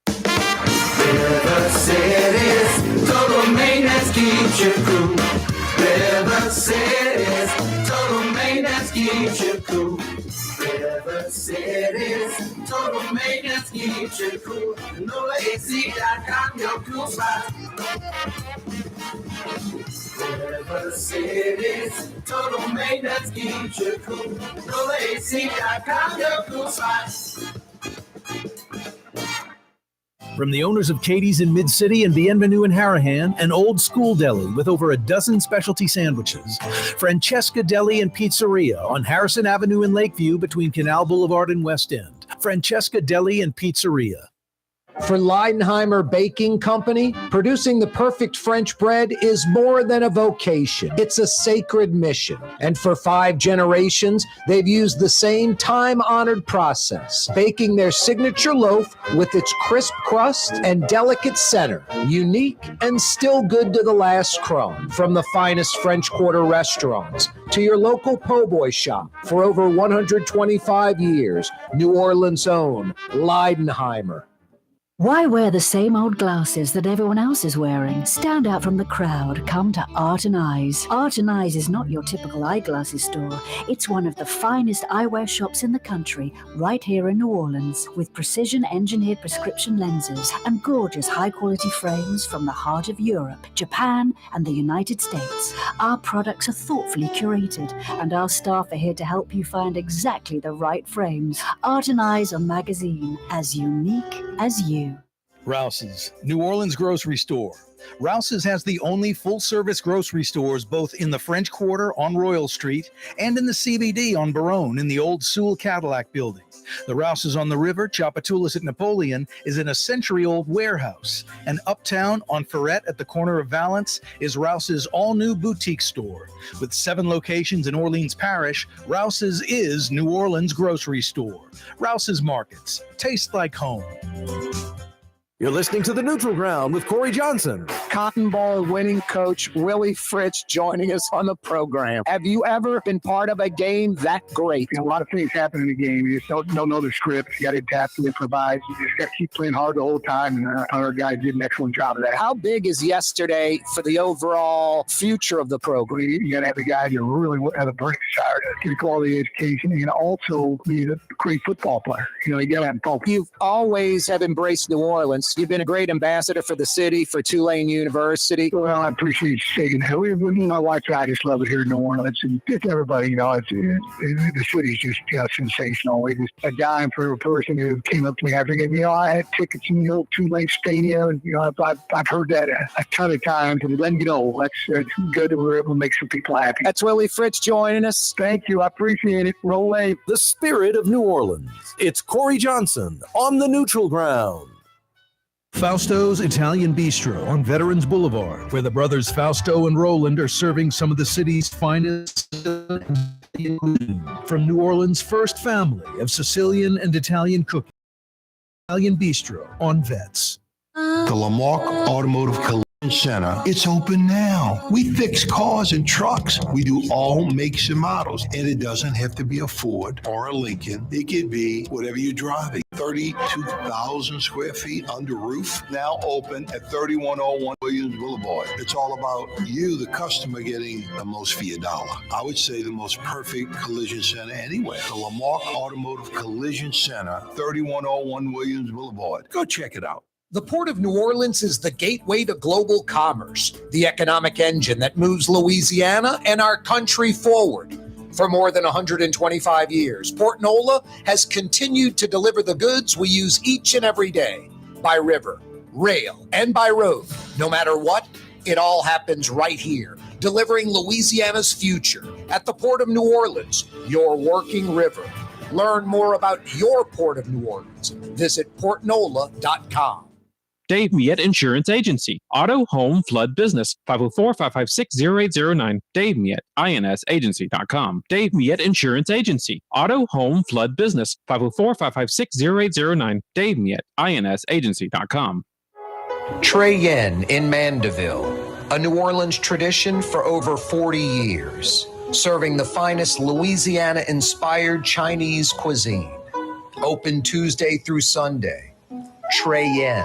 River City's total maintenance keeps you cool. River City's total maintenance keeps you cool. River City's total maintenance keeps you cool. NOLAAC.com, your cool spot. River City's total maintenance keeps you cool. NOLAAC.com, your cool spot. From the owners of Katie's in Mid-City and Bienvenue in Harahan, an old school deli with over a dozen specialty sandwiches. Francesca Deli and Pizzeria on Harrison Avenue in Lakeview between Canal Boulevard and West End. Francesca Deli and Pizzeria. For Leidenheimer Baking Company, producing the perfect French bread is more than a vocation. It's a sacred mission. And for 5 generations, they've used the same time-honored process, baking their signature loaf with its crisp crust and delicate center, unique and still good to the last crumb. From the finest French Quarter restaurants to your local po' boy shop, for over 125 years, New Orleans' own Leidenheimer. Why wear the same old glasses that everyone else is wearing? Stand out from the crowd. Come to Art and Eyes. Art and Eyes is not your typical eyeglasses store. It's one of the finest eyewear shops in the country, right here in New Orleans, with precision-engineered prescription lenses and gorgeous high-quality frames from the heart of Europe, Japan, and the United States. Our products are thoughtfully curated, and our staff are here to help you find exactly the right frames. Art and Eyes, a magazine as unique as you. Rouse's, New Orleans grocery store. Rouse's has the only full-service grocery stores both in the French Quarter on Royal Street and in the CBD on Baronne in the old Sewell Cadillac building. The Rouse's on the river, Tchoupitoulas at Napoleon, is in a century-old warehouse. And uptown on Ferret at the corner of Valence is Rouse's all-new boutique store. With 7 locations in Orleans Parish, Rouse's is New Orleans grocery store. Rouse's Markets. Taste like home. You're listening to The Neutral Ground with Corey Johnson. Cotton Bowl winning coach Willie Fritz joining us on the program. Have you ever been part of a game that great? A lot of things happen in the game. You just don't know the script. You got to adapt to improvise. You just got to keep playing hard the whole time. And our guys did an excellent job of that. How big is yesterday for the overall future of the program? You got to have the guys who really have a burning desire to get quality education and also be a great football player. You got to have both. You've always have embraced New Orleans. You've been a great ambassador for the city, for Tulane University. Well, I appreciate you saying that. My wife and I just love it here in New Orleans. And just everybody, the city's just sensational. It was a dime for a person who came up to me after the game. I had tickets in the old Tulane Stadium. And, I've heard that a ton of times. And then, that's good that we're able to make some people happy. That's Willie Fritz joining us. Thank you. I appreciate it. Roll wave. The spirit of New Orleans. It's Corey Johnson on The Neutral Ground. Fausto's Italian Bistro on Veterans Boulevard, where the brothers Fausto and Roland are serving some of the city's finest from New Orleans' first family of Sicilian and Italian cooking. Italian Bistro on Vets. The Lamarck Automotive Collision Center. It's open now. We fix cars and trucks. We do all makes and models. And it doesn't have to be a Ford or a Lincoln. It could be whatever you're driving. 32,000 square feet under roof. Now open at 3101 Williams Boulevard. It's all about you, the customer, getting the most for your dollar. I would say the most perfect collision center anywhere. The Lamarck Automotive Collision Center, 3101 Williams Boulevard. Go check it out. The Port of New Orleans is the gateway to global commerce, the economic engine that moves Louisiana and our country forward. For more than 125 years, Port NOLA has continued to deliver the goods we use each and every day, by river, rail, and by road. No matter what, it all happens right here, delivering Louisiana's future at the Port of New Orleans, your working river. Learn more about your Port of New Orleans. Visit portnola.com. Dave Miette Insurance Agency. Auto, home, flood business. 504-556-0809. Dave Miette, INSagency.com. Dave Miette Insurance Agency. Auto, home, flood business. 504-556-0809. Dave Miette, INSagency.com. Trey Yen in Mandeville, a New Orleans tradition for over 40 years, serving the finest Louisiana-inspired Chinese cuisine. Open Tuesday through Sunday. Trey Yen.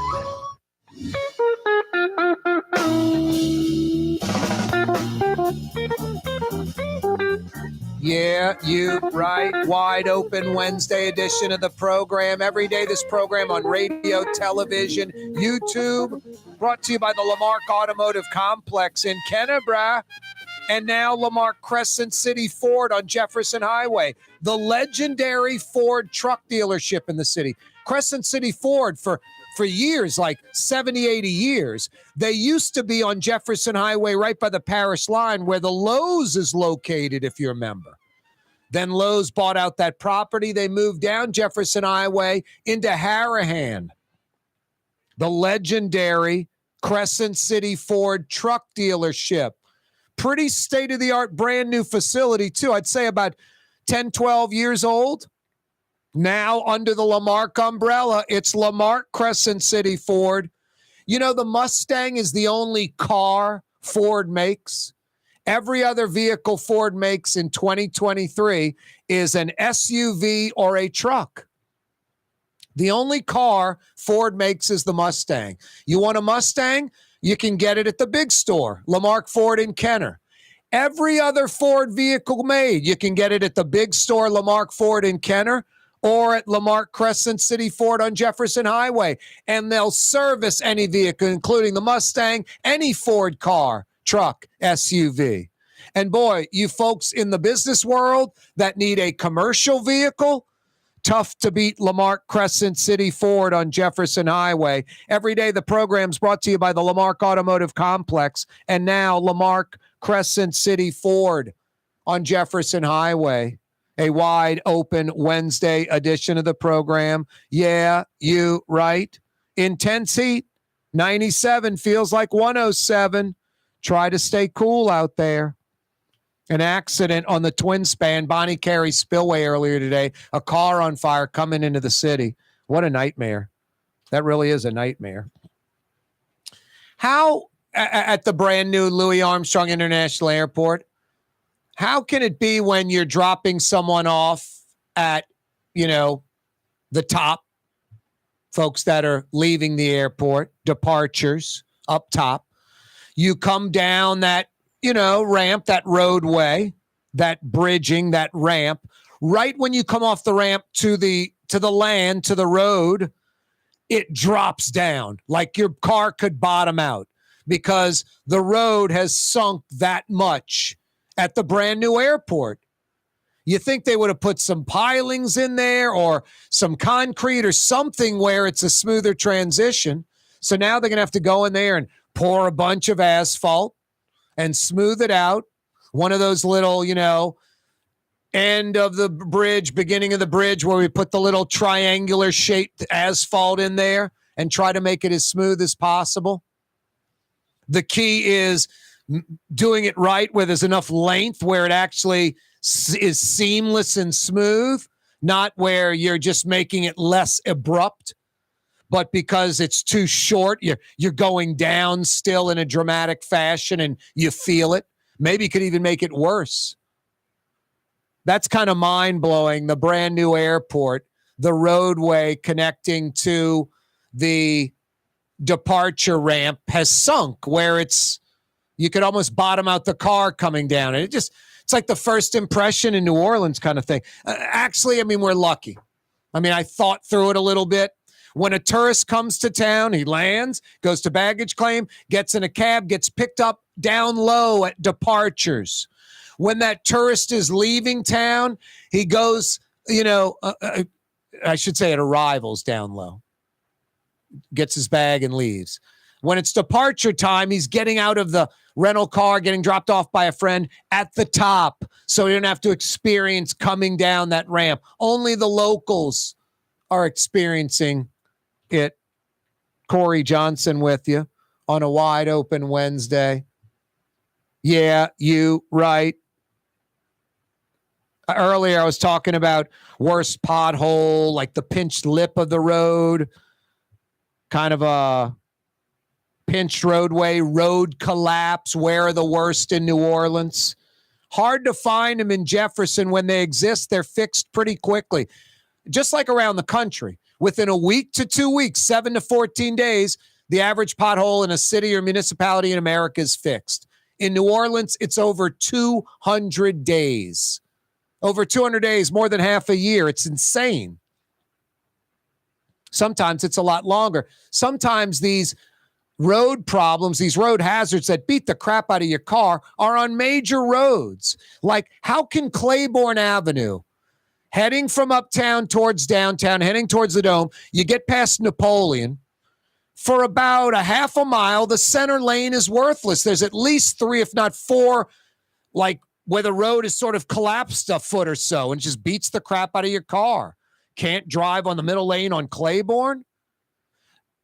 Yeah, you right. Wide open Wednesday edition of the program. Every day this program on radio, television, YouTube. Brought to you by the Lamarck Automotive Complex in Kennebra. And now Lamarck Crescent City Ford on Jefferson Highway. The legendary Ford truck dealership in the city. Crescent City Ford for years, like 70, 80 years. They used to be on Jefferson Highway right by the parish line where the Lowe's is located, if you remember. Then Lowe's bought out that property. They moved down Jefferson Highway into Harahan. The legendary Crescent City Ford truck dealership. Pretty state-of-the-art brand new facility, too. I'd say about 10, 12 years old. Now, under the Lamarck umbrella, it's Lamarck Crescent City Ford. You know, the Mustang is the only car Ford makes. Every other vehicle Ford makes in 2023 is an SUV or a truck. The only car Ford makes is the Mustang. You want a Mustang? You can get it at the big store, Lamarck Ford in Kenner. Every other Ford vehicle made, you can get it at the big store, Lamarck Ford in Kenner, or at Lamarck Crescent City Ford on Jefferson Highway. And they'll service any vehicle, including the Mustang, any Ford car, truck, SUV. And boy, you folks in the business world that need a commercial vehicle, Tough to beat Lamarck Crescent City Ford on Jefferson Highway. Every day, the program's brought to you by the Lamarck Automotive Complex and now Lamarck Crescent City Ford on Jefferson Highway. A wide open Wednesday edition of the program. Yeah, you right. Intense heat, 97 feels like 107. Try to stay cool out there. An accident on the Twin Span, Bonnie Carey Spillway earlier today. A car on fire coming into the city. What a nightmare. That really is a nightmare. How, at the brand new Louis Armstrong International Airport, how can it be when you're dropping someone off at, the top, folks that are leaving the airport, departures up top, you come down that, ramp, that roadway, that bridging, that ramp, right when you come off the ramp to the land, to the road, it drops down like your car could bottom out because the road has sunk that much at the brand new airport. You think they would have put some pilings in there or some concrete or something where it's a smoother transition. So now they're going to have to go in there and pour a bunch of asphalt and smooth it out. One of those little, end of the bridge, beginning of the bridge where we put the little triangular shaped asphalt in there and try to make it as smooth as possible. The key is doing it right where there's enough length where it actually is seamless and smooth, not where you're just making it less abrupt. But because it's too short, you're going down still in a dramatic fashion and you feel it. Maybe you could even make it worse. That's kind of mind-blowing. The brand new airport, the roadway connecting to the departure ramp has sunk where you could almost bottom out the car coming down. And it's like the first impression in New Orleans kind of thing. Actually, we're lucky. I thought through it a little bit. When a tourist comes to town, he lands, goes to baggage claim, gets in a cab, gets picked up down low at departures. When that tourist is leaving town, he goes, I should say at arrivals down low, gets his bag and leaves. When it's departure time, he's getting out of the rental car, getting dropped off by a friend at the top. So he didn't have to experience coming down that ramp. Only the locals are experiencing it. Corey Johnson with you on a wide open Wednesday. Yeah, you right. Earlier I was talking about worst pothole, like the pinched lip of the road, kind of a pinched roadway, road collapse. Where are the worst in New Orleans? Hard to find them in Jefferson. When they exist, they're fixed pretty quickly. Just like around the country, within a week to 2 weeks, 7 to 14 days, the average pothole in a city or municipality in America is fixed. In New Orleans, it's over 200 days. Over 200 days, more than half a year. It's insane. Sometimes it's a lot longer. Sometimes these road problems, these road hazards that beat the crap out of your car are on major roads. Like, how can Claiborne Avenue, heading from uptown towards downtown, heading towards the Dome, you get past Napoleon. For about a half a mile, the center lane is worthless. There's at least 3, if not 4, where the road is sort of collapsed a foot or so and just beats the crap out of your car. Can't drive on the middle lane on Claiborne.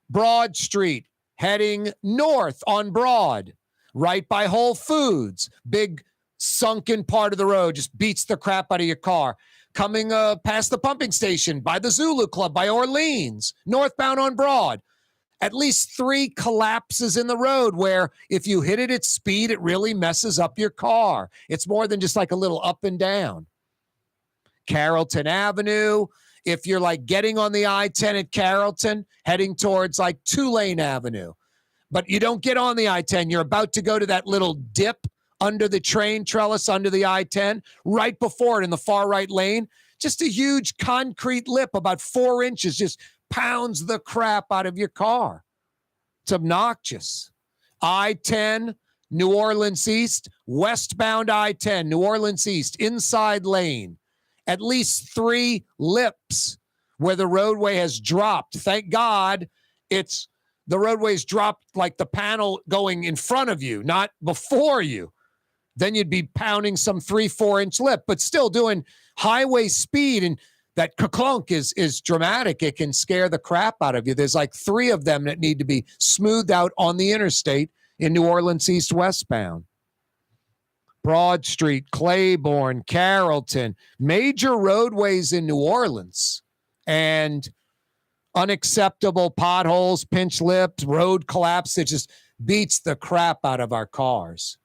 Broad Street, heading north on Broad, right by Whole Foods. Big sunken part of the road just beats the crap out of your car. Coming past the pumping station, by the Zulu Club, by Orleans, northbound on Broad. At least 3 collapses in the road where if you hit it at speed, it really messes up your car. It's more than just like a little up and down. Carrollton Avenue, if you're getting on the I-10 at Carrollton, heading towards Tulane Avenue, but you don't get on the I-10, you're about to go to that little dip under the train trellis, under the I-10, right before it in the far right lane, just a huge concrete lip about 4 inches, just pounds the crap out of your car. It's obnoxious. I-10, New Orleans East, westbound I-10, New Orleans East, inside lane. at least 3 lips where the roadway has dropped. Thank God the roadway's dropped like the panel going in front of you, not before you. Then you'd be pounding some 3-4 inch lip, but still doing highway speed. And that clunk is dramatic. It can scare the crap out of you. There's like 3 of them that need to be smoothed out on the interstate in New Orleans east westbound. Broad Street, Claiborne, Carrollton, major roadways in New Orleans, and unacceptable potholes, pinch lips, road collapse. It just beats the crap out of our cars.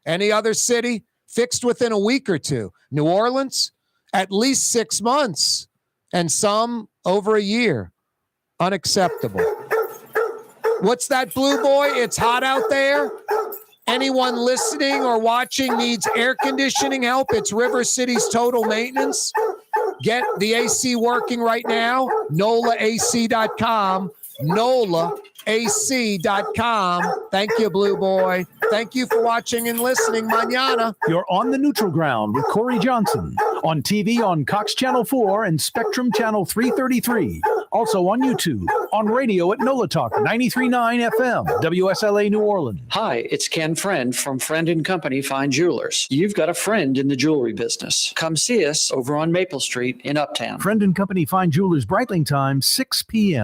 Any other city fixed within a week or 2. New Orleans, at least 6 months, and some over a year. Unacceptable. What's that, Blue Boy? It's hot out there. Anyone listening or watching needs air conditioning help, it's River City's Total Maintenance. Get the AC working right now. NOLAAC.com. NOLAAC.com. Thank you, Blue Boy. Thank you for watching and listening. Mañana. You're on the neutral ground with Corey Johnson on TV on Cox Channel 4 and Spectrum Channel 333. Also on YouTube, on radio at NOLA Talk 93.9 FM, WSLA New Orleans. Hi, it's Ken Friend from Friend & Company Fine Jewelers. You've got a friend in the jewelry business. Come see us over on Maple Street in Uptown. Friend & Company Fine Jewelers, Breitling time, 6 p.m.